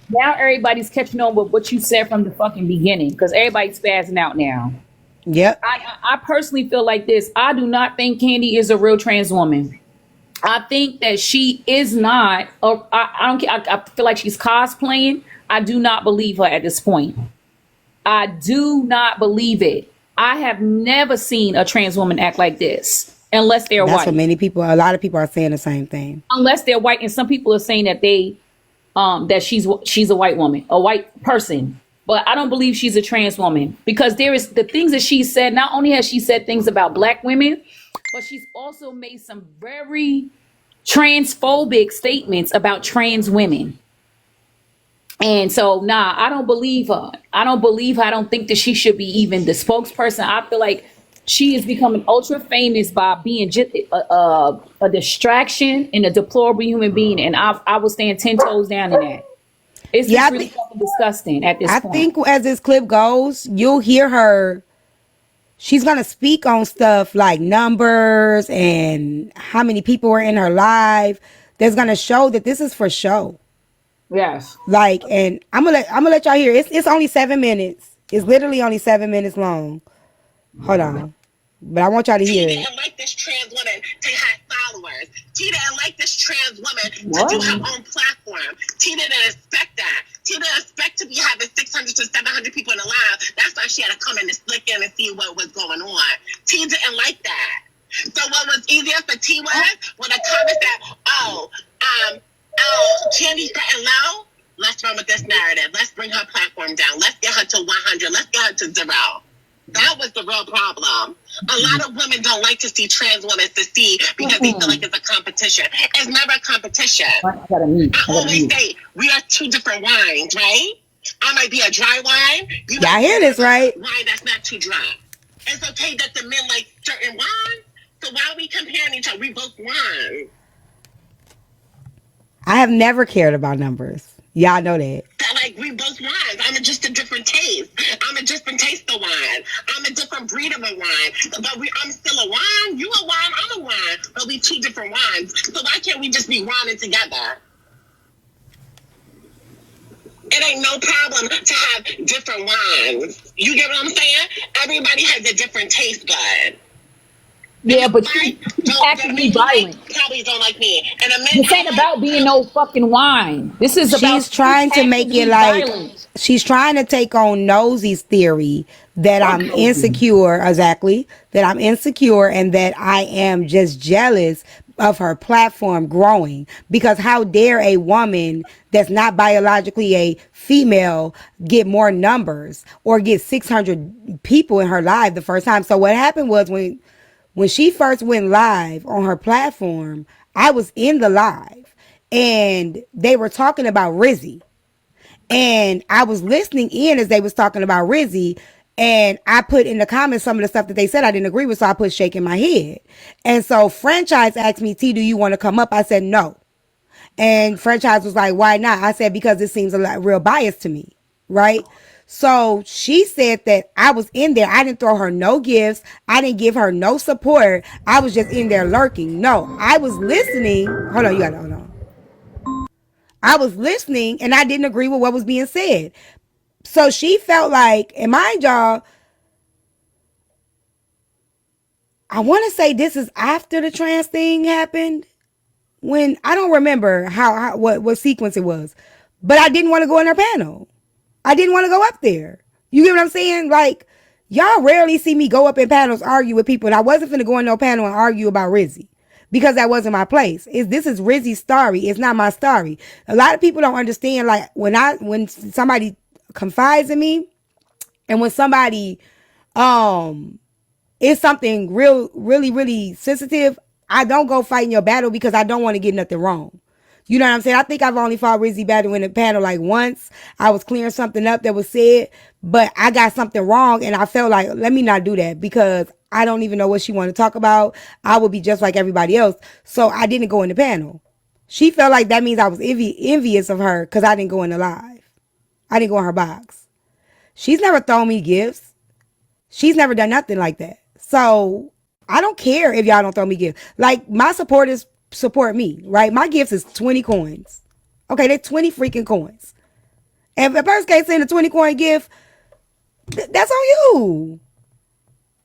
now everybody's catching on with what you said from the fucking beginning because everybody's spazzing out now. Yep. I personally feel like this. I do not think Candy is a real trans woman. I think that she is not. I don't care. I feel like she's cosplaying. I do not believe her at this point. I do not believe it. I have never seen a trans woman act like this unless they're white. That's what a lot of people are saying the same thing. Unless they're white, and some people are saying that that she's a white woman, a white person. But I don't believe she's a trans woman because there is the things that she said. Not only has she said things about black women, but she's also made some very transphobic statements about trans women. And so, I don't believe her. I don't think that she should be even the spokesperson. I feel like she is becoming ultra famous by being just a distraction and a deplorable human being. And I will stand 10 toes down in that. It's just really fucking disgusting at this point. I think as this clip goes, you'll hear her. She's going to speak on stuff like numbers and how many people were in her live. That's going to show that this is for show. Yes. Like, and I'm gonna let y'all hear. It's only 7 minutes. It's literally only 7 minutes long. Hold on. But I want y'all to hear it. She didn't like this trans woman to have followers. She didn't like this trans woman to do her own platform. She didn't expect that. She didn't expect to be having 600 to 700 people in the live. That's why she had to come in and slick in and see what was going on. T didn't like that. So what was easier for T was when a comment said, Candy's getting low. Let's run with this narrative. Let's bring her platform down. Let's get her to 100. Let's get her to 0. That was the real problem. A lot of women don't like to see trans women succeed because they feel like it's a competition. It's never a competition. I always say we are 2 different wines, right? I might be a dry wine. Y'all hear this, right? Wine that's not too dry. It's okay that the men like certain wine. So why are we comparing each other? We both wine. I have never cared about numbers. Y'all know that. Like, we both wines. I'm just a different taste. I'm a different taste of wine. I'm a different breed of a wine. But I'm still a wine. You a wine, I'm a wine. But we 2 different wines. So why can't we just be wining together? It ain't no problem to have different wines. You get what I'm saying? Everybody has a different taste bud. Yeah, but she's actively violent. Probably don't like me. And this ain't about being no fucking wine. This is about she's trying to make it like violent. She's trying to take on Nosey's theory that I'm insecure, exactly, that I'm insecure and that I am just jealous of her platform growing. Because how dare a woman that's not biologically a female get more numbers or get 600 people in her live the first time. So what happened was when she first went live on her platform, I was in the live and they were talking about Rizzy. And I was listening in as they was talking about Rizzy. And I put in the comments some of the stuff that they said I didn't agree with. So I put shaking my head. And so Franchise asked me, T, do you want to come up? I said, no. And Franchise was like, why not? I said, because it seems a lot real biased to me. Right? So she said that I was in there. I didn't throw her no gifts. I didn't give her no support. I was just in there lurking. No, I was listening. Hold on, you gotta hold on. I was listening and I didn't agree with what was being said. So she felt like, and mind y'all, I want to say this is after the trans thing happened. When I don't remember what sequence it was, but I didn't want to go in her panel. I didn't want to go up there. You get what I'm saying? Like, y'all rarely see me go up in panels, argue with people. And I wasn't finna go in no panel and argue about Rizzy. Because that wasn't my place. This is Rizzy's story. It's not my story. A lot of people don't understand, like, when somebody confides in me, and when somebody is something really sensitive, I don't go fighting your battle because I don't want to get nothing wrong. You know what I'm saying? I think I've only fought Rizzy battle in a panel like once. I was clearing something up that was said, but I got something wrong and I felt like, let me not do that because I don't even know what she want to talk about. I would be just like everybody else. So I didn't go in the panel. She felt like that means I was envious of her because I didn't go in the live. I didn't go in her box. She's never thrown me gifts. She's never done nothing like that. So I don't care if y'all don't throw me gifts. Like, my supporters support me, right? My gifts is 20 coins. Okay, they're 20 freaking coins. And if a person can't send a 20 coin gift, that's on you.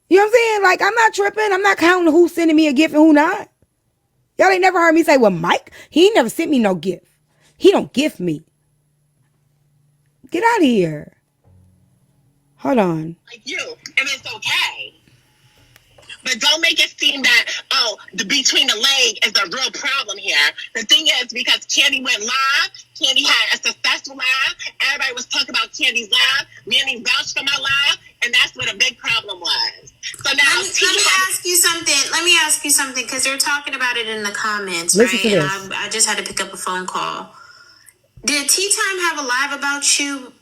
You know what I'm saying? Like, I'm not tripping. I'm not counting who's sending me a gift and who not. Y'all ain't never heard me say, well, Mike, he ain't never sent me no gift. He don't gift me. Get out of here. Hold on. Like you, and it's okay. But don't make it seem that, the between the leg is a real problem here. The thing is, because Candy went live, Candy had a successful live, everybody was talking about Candy's live, Manny vouched for my live, and that's what a big problem was. So now, let me ask you something. Let me ask you something, because they're talking about it in the comments, Listen right? to this. And I just had to pick up a phone call. Did Tea Time have a live about you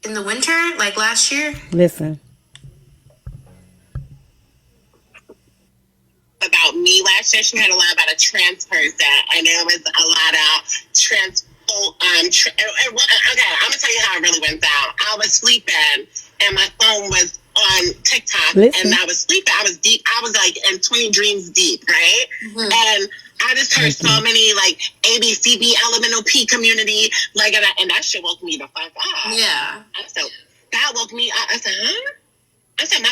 in the winter, like last year? Listen. About me last year, she had a lot about a trans person, and there was a lot of trans. Okay, I'm gonna tell you how it really went down. I was sleeping, and my phone was on TikTok, and I was sleeping. I was deep. I was like in 20 dreams deep, right? Mm-hmm. And I just heard so many like ABCB elemental P community, like, and that shit woke me the fuck up. Yeah. So that woke me up. I said, huh? I said,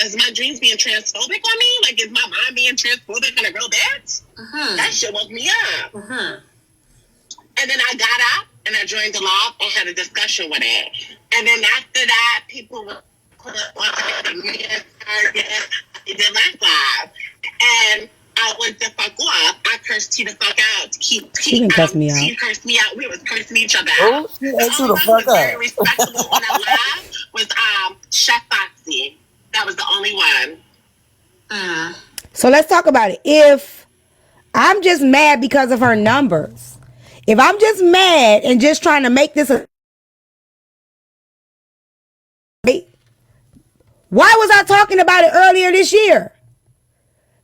is my dreams being transphobic on me? Like, is my mind being transphobic on a real bitch? Mm-hmm. That shit woke me up. Mm-hmm. And then I got up and I joined the lab and had a discussion with it. And then after that, people were me and I did my live. And I went the fuck off. I cursed T the fuck out to keep She didn't cuss me out. She cursed me out. We was cursing each other Oh, out. she The ate you only the one who fuck was very up. respectable on that live was Chef Foxy. That was the only one. So let's talk about it. If I'm just mad because of her numbers, if I'm just mad and just trying to make this a... Why was I talking about it earlier this year?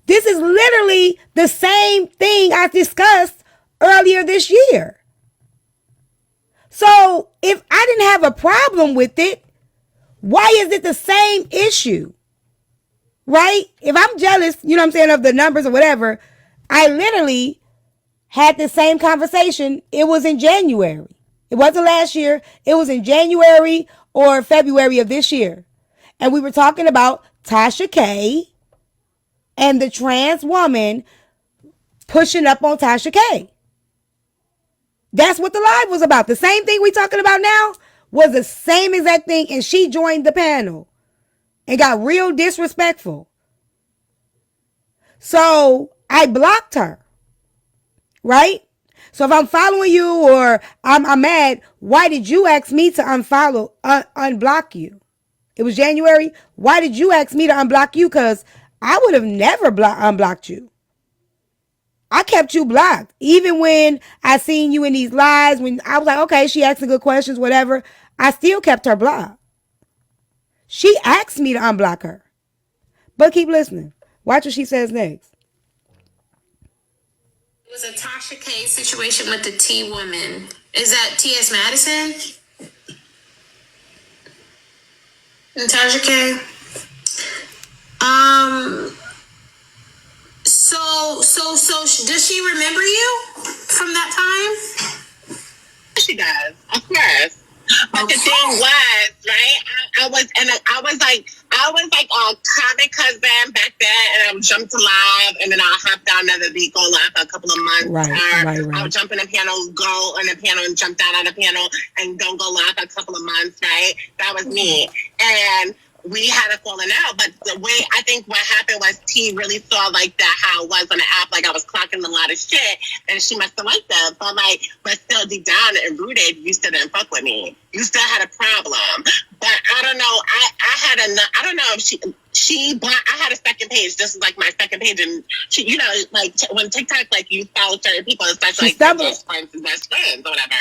This is literally the same thing I discussed earlier this year. So if I didn't have a problem with it, why is it the same issue? Right? If I'm jealous, you know what I'm saying, of the numbers or whatever, I literally had the same conversation. It was in January. It wasn't last year. It was in January or February of this year. And we were talking about Tasha K and the trans woman pushing up on Tasha K. That's what the live was about. The same thing we talking about now was the same exact thing, and she joined the panel and got real disrespectful. So I blocked her, right? So if I'm following you or I'm mad, why did you ask me to unblock you? It was January. Why did you ask me to unblock you? Because I would have never unblocked you. I kept you blocked. Even when I seen you in these lives, when I was like, okay, she asking good questions, whatever, I still kept her blocked. She asked me to unblock her. But keep listening. Watch what she says next. It was a Tasha K situation with the T woman. Is that T.S. Madison? And Tasha K? So does she remember you from that time? She does, of course. But the thing was, right? I was like a comic husband back then, and I would jump to live, and then I'll hop down another beat, go live for a couple of months. Right. I would jump in a panel, go on a panel, and jump down on a panel, and don't go live for a couple of months, right? That was me. And we had a falling out, but the way I think what happened was T really saw like that how it was on the app, like I was clocking a lot of shit, and she must have liked that. But like, but still deep down and rooted, you still didn't fuck with me. You still had a problem. But I don't know. I don't know if I had a second page. This is like my second page, and she, you know, like when TikTok, like you follow certain people, especially like best friends and best friends or whatever.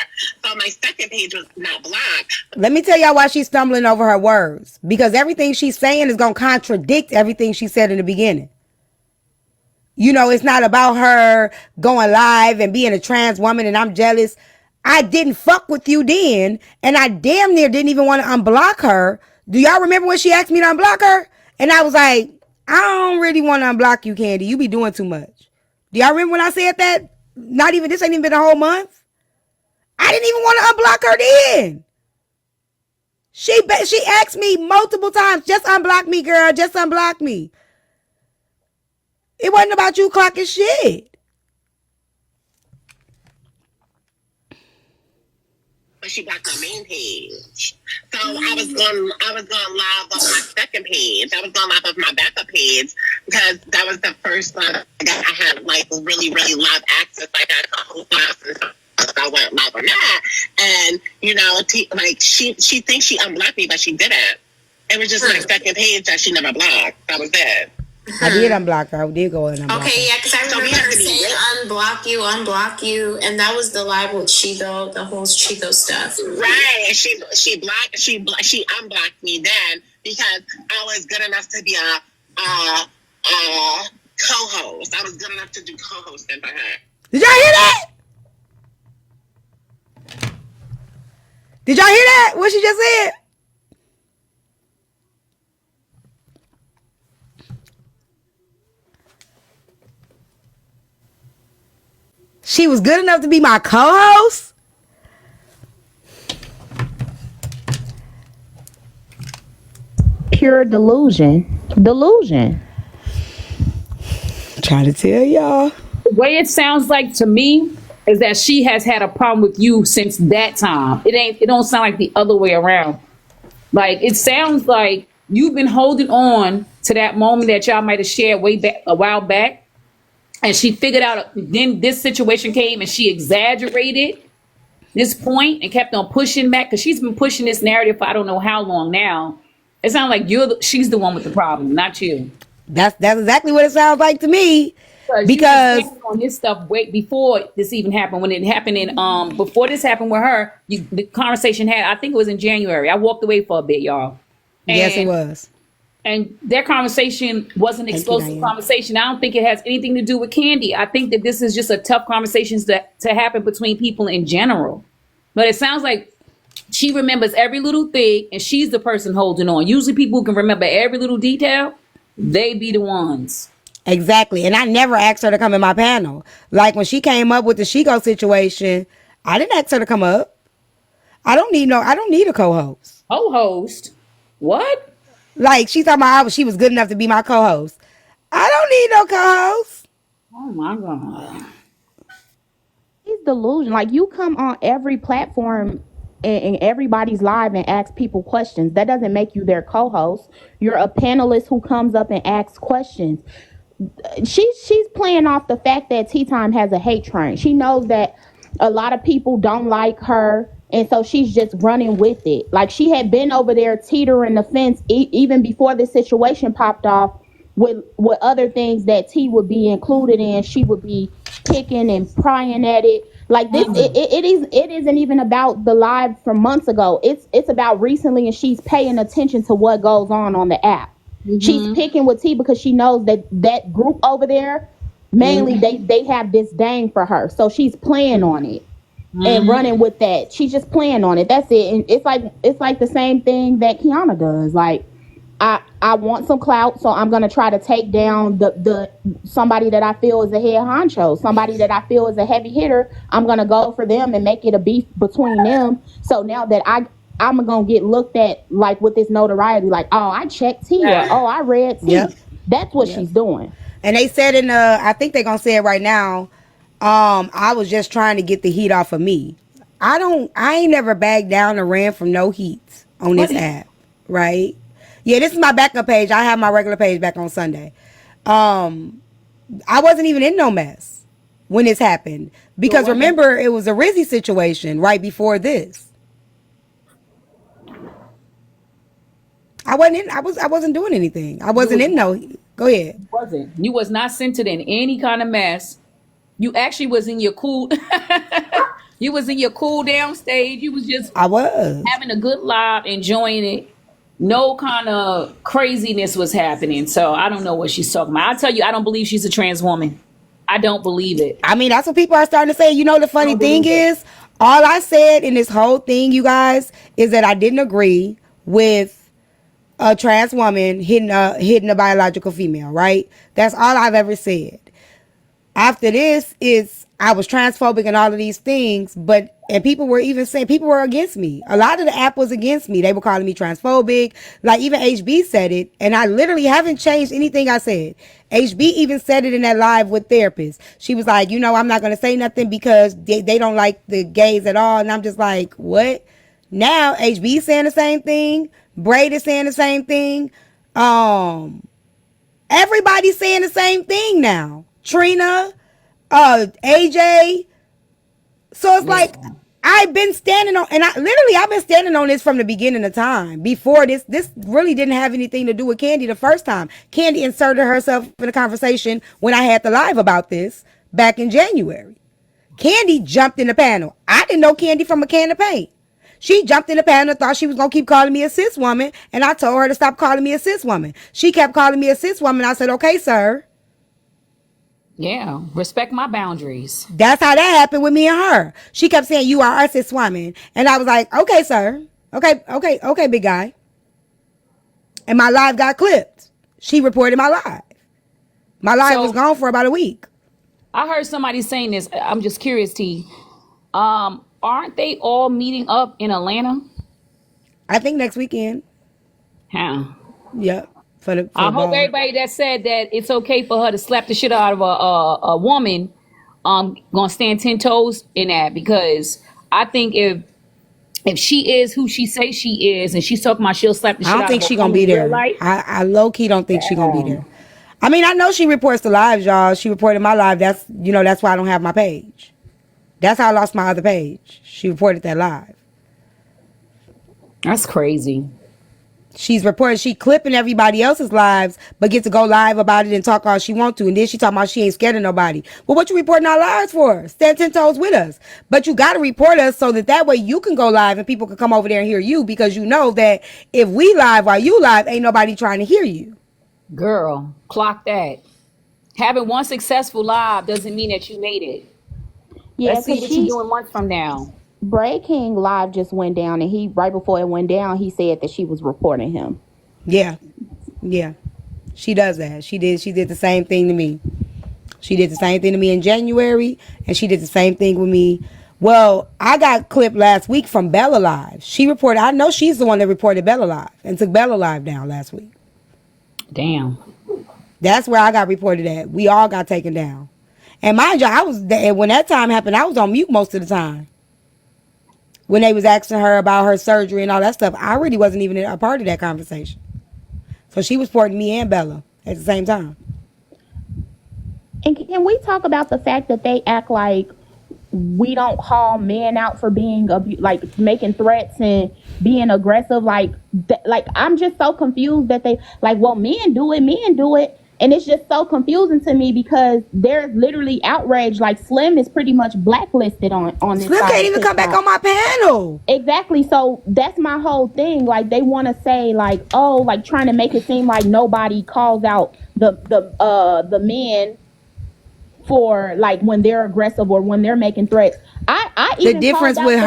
So my second page was not blocked. Let me tell y'all why she's stumbling over her words. Because everything she's saying is going to contradict everything she said in the beginning. You know, it's not about her going live and being a trans woman and I'm jealous. I didn't fuck with you then, and I damn near didn't even want to unblock her. Do y'all remember when she asked me to unblock her? And I was like, I don't really want to unblock you, Candy. You be doing too much. Do y'all remember when I said that? This ain't even been a whole month. I didn't even want to unblock her then. She asked me multiple times, just unblock me, girl. Just unblock me. It wasn't about you clocking shit. But she blocked my main page. So I was going live off my second page. I was going live off my backup page because that was the first live that I had like really, really live access. Like I had a whole class and stuff. So I went live on that. And, you know, she thinks she unblocked me, but she didn't. It was just my second page that she never blocked. That was it. I did unblock her. I did go and unblock her. Okay, yeah, because I remember her saying unblock you, and that was the live with Chico, the whole Chico stuff. Right, and she unblocked me then because I was good enough to be a co-host. I was good enough to do co-hosting for her. Did y'all hear that? Did y'all hear that? What she just said? She was good enough to be my co-host? Pure delusion. Delusion. I'm trying to tell y'all. The way it sounds like to me is that she has had a problem with you since that time. It don't sound like the other way around. Like, it sounds like you've been holding on to that moment that y'all might have shared way back a while back. and she figured out, then this situation came and she exaggerated this point and kept on pushing back, because she's been pushing this narrative for I don't know how long now. It sounds like she's the one with the problem, not you. That's exactly what it sounds like to me. Because you on this stuff way before this even happened. When it happened in before this happened with her, the conversation had, I think it was in January. I walked away for a bit, y'all. Yes, it was. And their conversation was an explosive conversation. I don't think it has anything to do with Kandi. I think that this is just a tough conversation to happen between people in general. But it sounds like she remembers every little thing, and she's the person holding on. Usually people who can remember every little detail, they be the ones. Exactly. And I never asked her to come in my panel. Like when she came up with the Chico situation, I didn't ask her to come up. I don't need a co-host. Co-host? What? Like she talking about she was good enough to be my co-host. I don't need no co-host. Oh my God. It's delusion. Like you come on every platform and everybody's live and ask people questions. That doesn't make you their co-host. You're a panelist who comes up and asks questions. She's playing off the fact that Tyme has a hate train. She knows that a lot of people don't like her, and so she's just running with it. Like she had been over there teetering the fence even before this situation popped off with other things that T would be included in. She would be picking and prying at it. Like this, it isn't even about the live from months ago. It's about recently, and she's paying attention to what goes on the app. She's picking with T because she knows that group over there, mainly they have disdain for her. So she's playing on it and running with that. She's just playing on it. That's it. And it's like the same thing that Kiana does. Like I want some clout, so I'm gonna try to take down the somebody that I feel is a head honcho, somebody that I feel is a heavy hitter. I'm gonna go for them and make it a beef between them. So now that I'm gonna get looked at like with this notoriety, like, oh, I checked T, or oh, I read T. Yep. That's what she's doing. And they said I think they're gonna say it right now. I was just trying to get the heat off of me. I ain't never backed down or ran from no heat on this app, right? Yeah, this is my backup page. I have my regular page back on Sunday. I wasn't even in no mess when this happened, because remember it was a Rizzy situation right before this. I wasn't doing anything. I wasn't in no. Go ahead. You was not centered in any kind of mess. You actually was in your cool. You was in your cool down stage. You was just. I was having a good live, enjoying it. No kind of craziness was happening. So I don't know what she's talking about. I tell you, I don't believe she's a trans woman. I don't believe it. I mean, that's what people are starting to say. You know, the funny thing is, all I said in this whole thing, you guys, is that I didn't agree with a trans woman hitting a biological female, right? That's all I've ever said. After this is I was transphobic and all of these things, and people were even saying, people were against me. A lot of the app was against me. They were calling me transphobic. Like even HB said it, and I literally haven't changed anything I said. HB even said it in that live with therapists. She was like, I'm not going to say nothing because they don't like the gays at all. And I'm just like, what? Now HB saying the same thing. Braid is saying the same thing. Everybody's saying the same thing now. Trina, AJ. So it's like I've been standing on, and I've been standing on this from the beginning of time. Before this really didn't have anything to do with Kandi the first time. Kandi inserted herself in the conversation when I had the live about this back in January. Kandi jumped in the panel. I didn't know Kandi from a can of paint. She jumped in the panel, thought she was going to keep calling me a cis woman, and I told her to stop calling me a cis woman. She kept calling me a cis woman. I said, okay, sir. Yeah, respect my boundaries. That's how that happened with me and her. She kept saying, you are a cis woman. And I was like, okay, sir. Okay, big guy. And my live got clipped. She reported my live. My live was gone for about a week. I heard somebody saying this. I'm just curious, T. Aren't they all meeting up in Atlanta? I think next weekend. How? Yep. I hope everybody that said that it's okay for her to slap the shit out of a woman, gonna stand 10 toes in that, because I think if she is who she says she is, and she's talking about she'll slap the shit out of a woman, I don't think she's gonna be there. I low key don't think she's gonna be there. I mean, I know she reports the lives, y'all. She reported my live. That's why I don't have my page. That's how I lost my other page. She reported that live. That's crazy. She's reporting, she clipping everybody else's lives, but get to go live about it and talk all she want to. And then she talking about she ain't scared of nobody. Well, what you reporting our lives for? Stand 10 toes with us. But you got to report us so that way you can go live and people can come over there and hear you, because you know that if we live while you live, ain't nobody trying to hear you. Girl, clock that. Having one successful live doesn't mean that you made it. Yeah, let's see what you're doing months from now. Bray King live just went down, and he right before it went down, he said that she was reporting him. Yeah. She does that. She did the same thing to me. She did the same thing to me in January, and she did the same thing with me. Well, I got clipped last week from Bella Live. She reported, I know she's the one that reported Bella Live and took Bella Live down last week. Damn. That's where I got reported at. We all got taken down. And mind you, when that time happened, I was on mute most of the time. When they was asking her about her surgery and all that stuff, I really wasn't even a part of that conversation. So she was reporting me and Bella at the same time. And can we talk about the fact that they act like we don't call men out for being like making threats and being aggressive? Like I'm just so confused that they like, well, men do it. And it's just so confusing to me because there's literally outrage. Like Slim is pretty much blacklisted on this. Slim can't even come back on my panel. Exactly. So that's my whole thing. Like they want to say like, oh, like trying to make it seem like nobody calls out the men for like when they're aggressive or when they're making threats. The difference with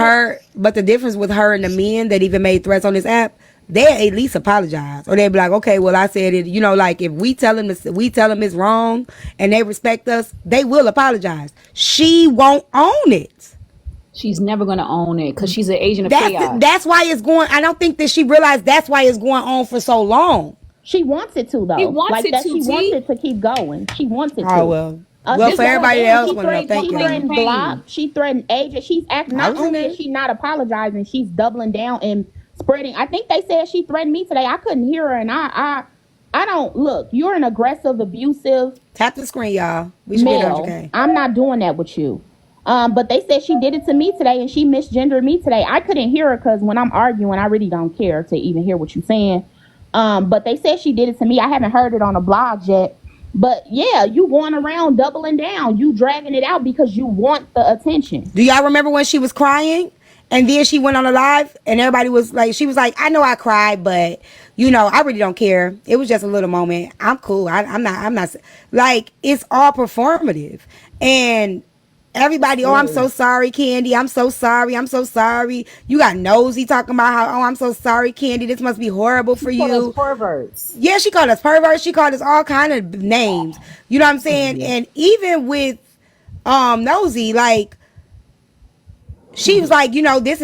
her and the men that even made threats on this app, they at least apologize, or they'd be like, okay, well, I said it. Like if we tell them it's wrong and they respect us, they will apologize. She won't own it. She's never gonna own it because she's an agent of chaos. That's why it's going. I don't think that she realized that's why it's going on for so long. She wants it to though. She wants it to keep going. She wants it to. Oh well. For everybody else, thank you. She threatened Block. She threatened AJ. She's acting. Not only is she not apologizing, she's doubling down and spreading. I think they said she threatened me today. I couldn't hear her, and I don't look. You're an aggressive, abusive. Tap the screen, y'all. We should get 100K. I'm not doing that with you. But they said she did it to me today, and she misgendered me today. I couldn't hear her because when I'm arguing, I really don't care to even hear what you're saying. But they said she did it to me. I haven't heard it on the blog yet. But yeah, you going around doubling down. You dragging it out because you want the attention. Do y'all remember when she was crying? And then she went on a live and everybody was like, she was like, I know I cried, but I really don't care. It was just a little moment. I'm cool. I'm not like, it's all performative. And everybody, oh, I'm so sorry, Candy. I'm so sorry. You got Nosy talking about how, oh, I'm so sorry, Candy. This must be horrible for you. She called us perverts. Yeah, she called us perverts. She called us all kind of names. You know what I'm saying? Yeah. And even with Nosy, like, she was like, this is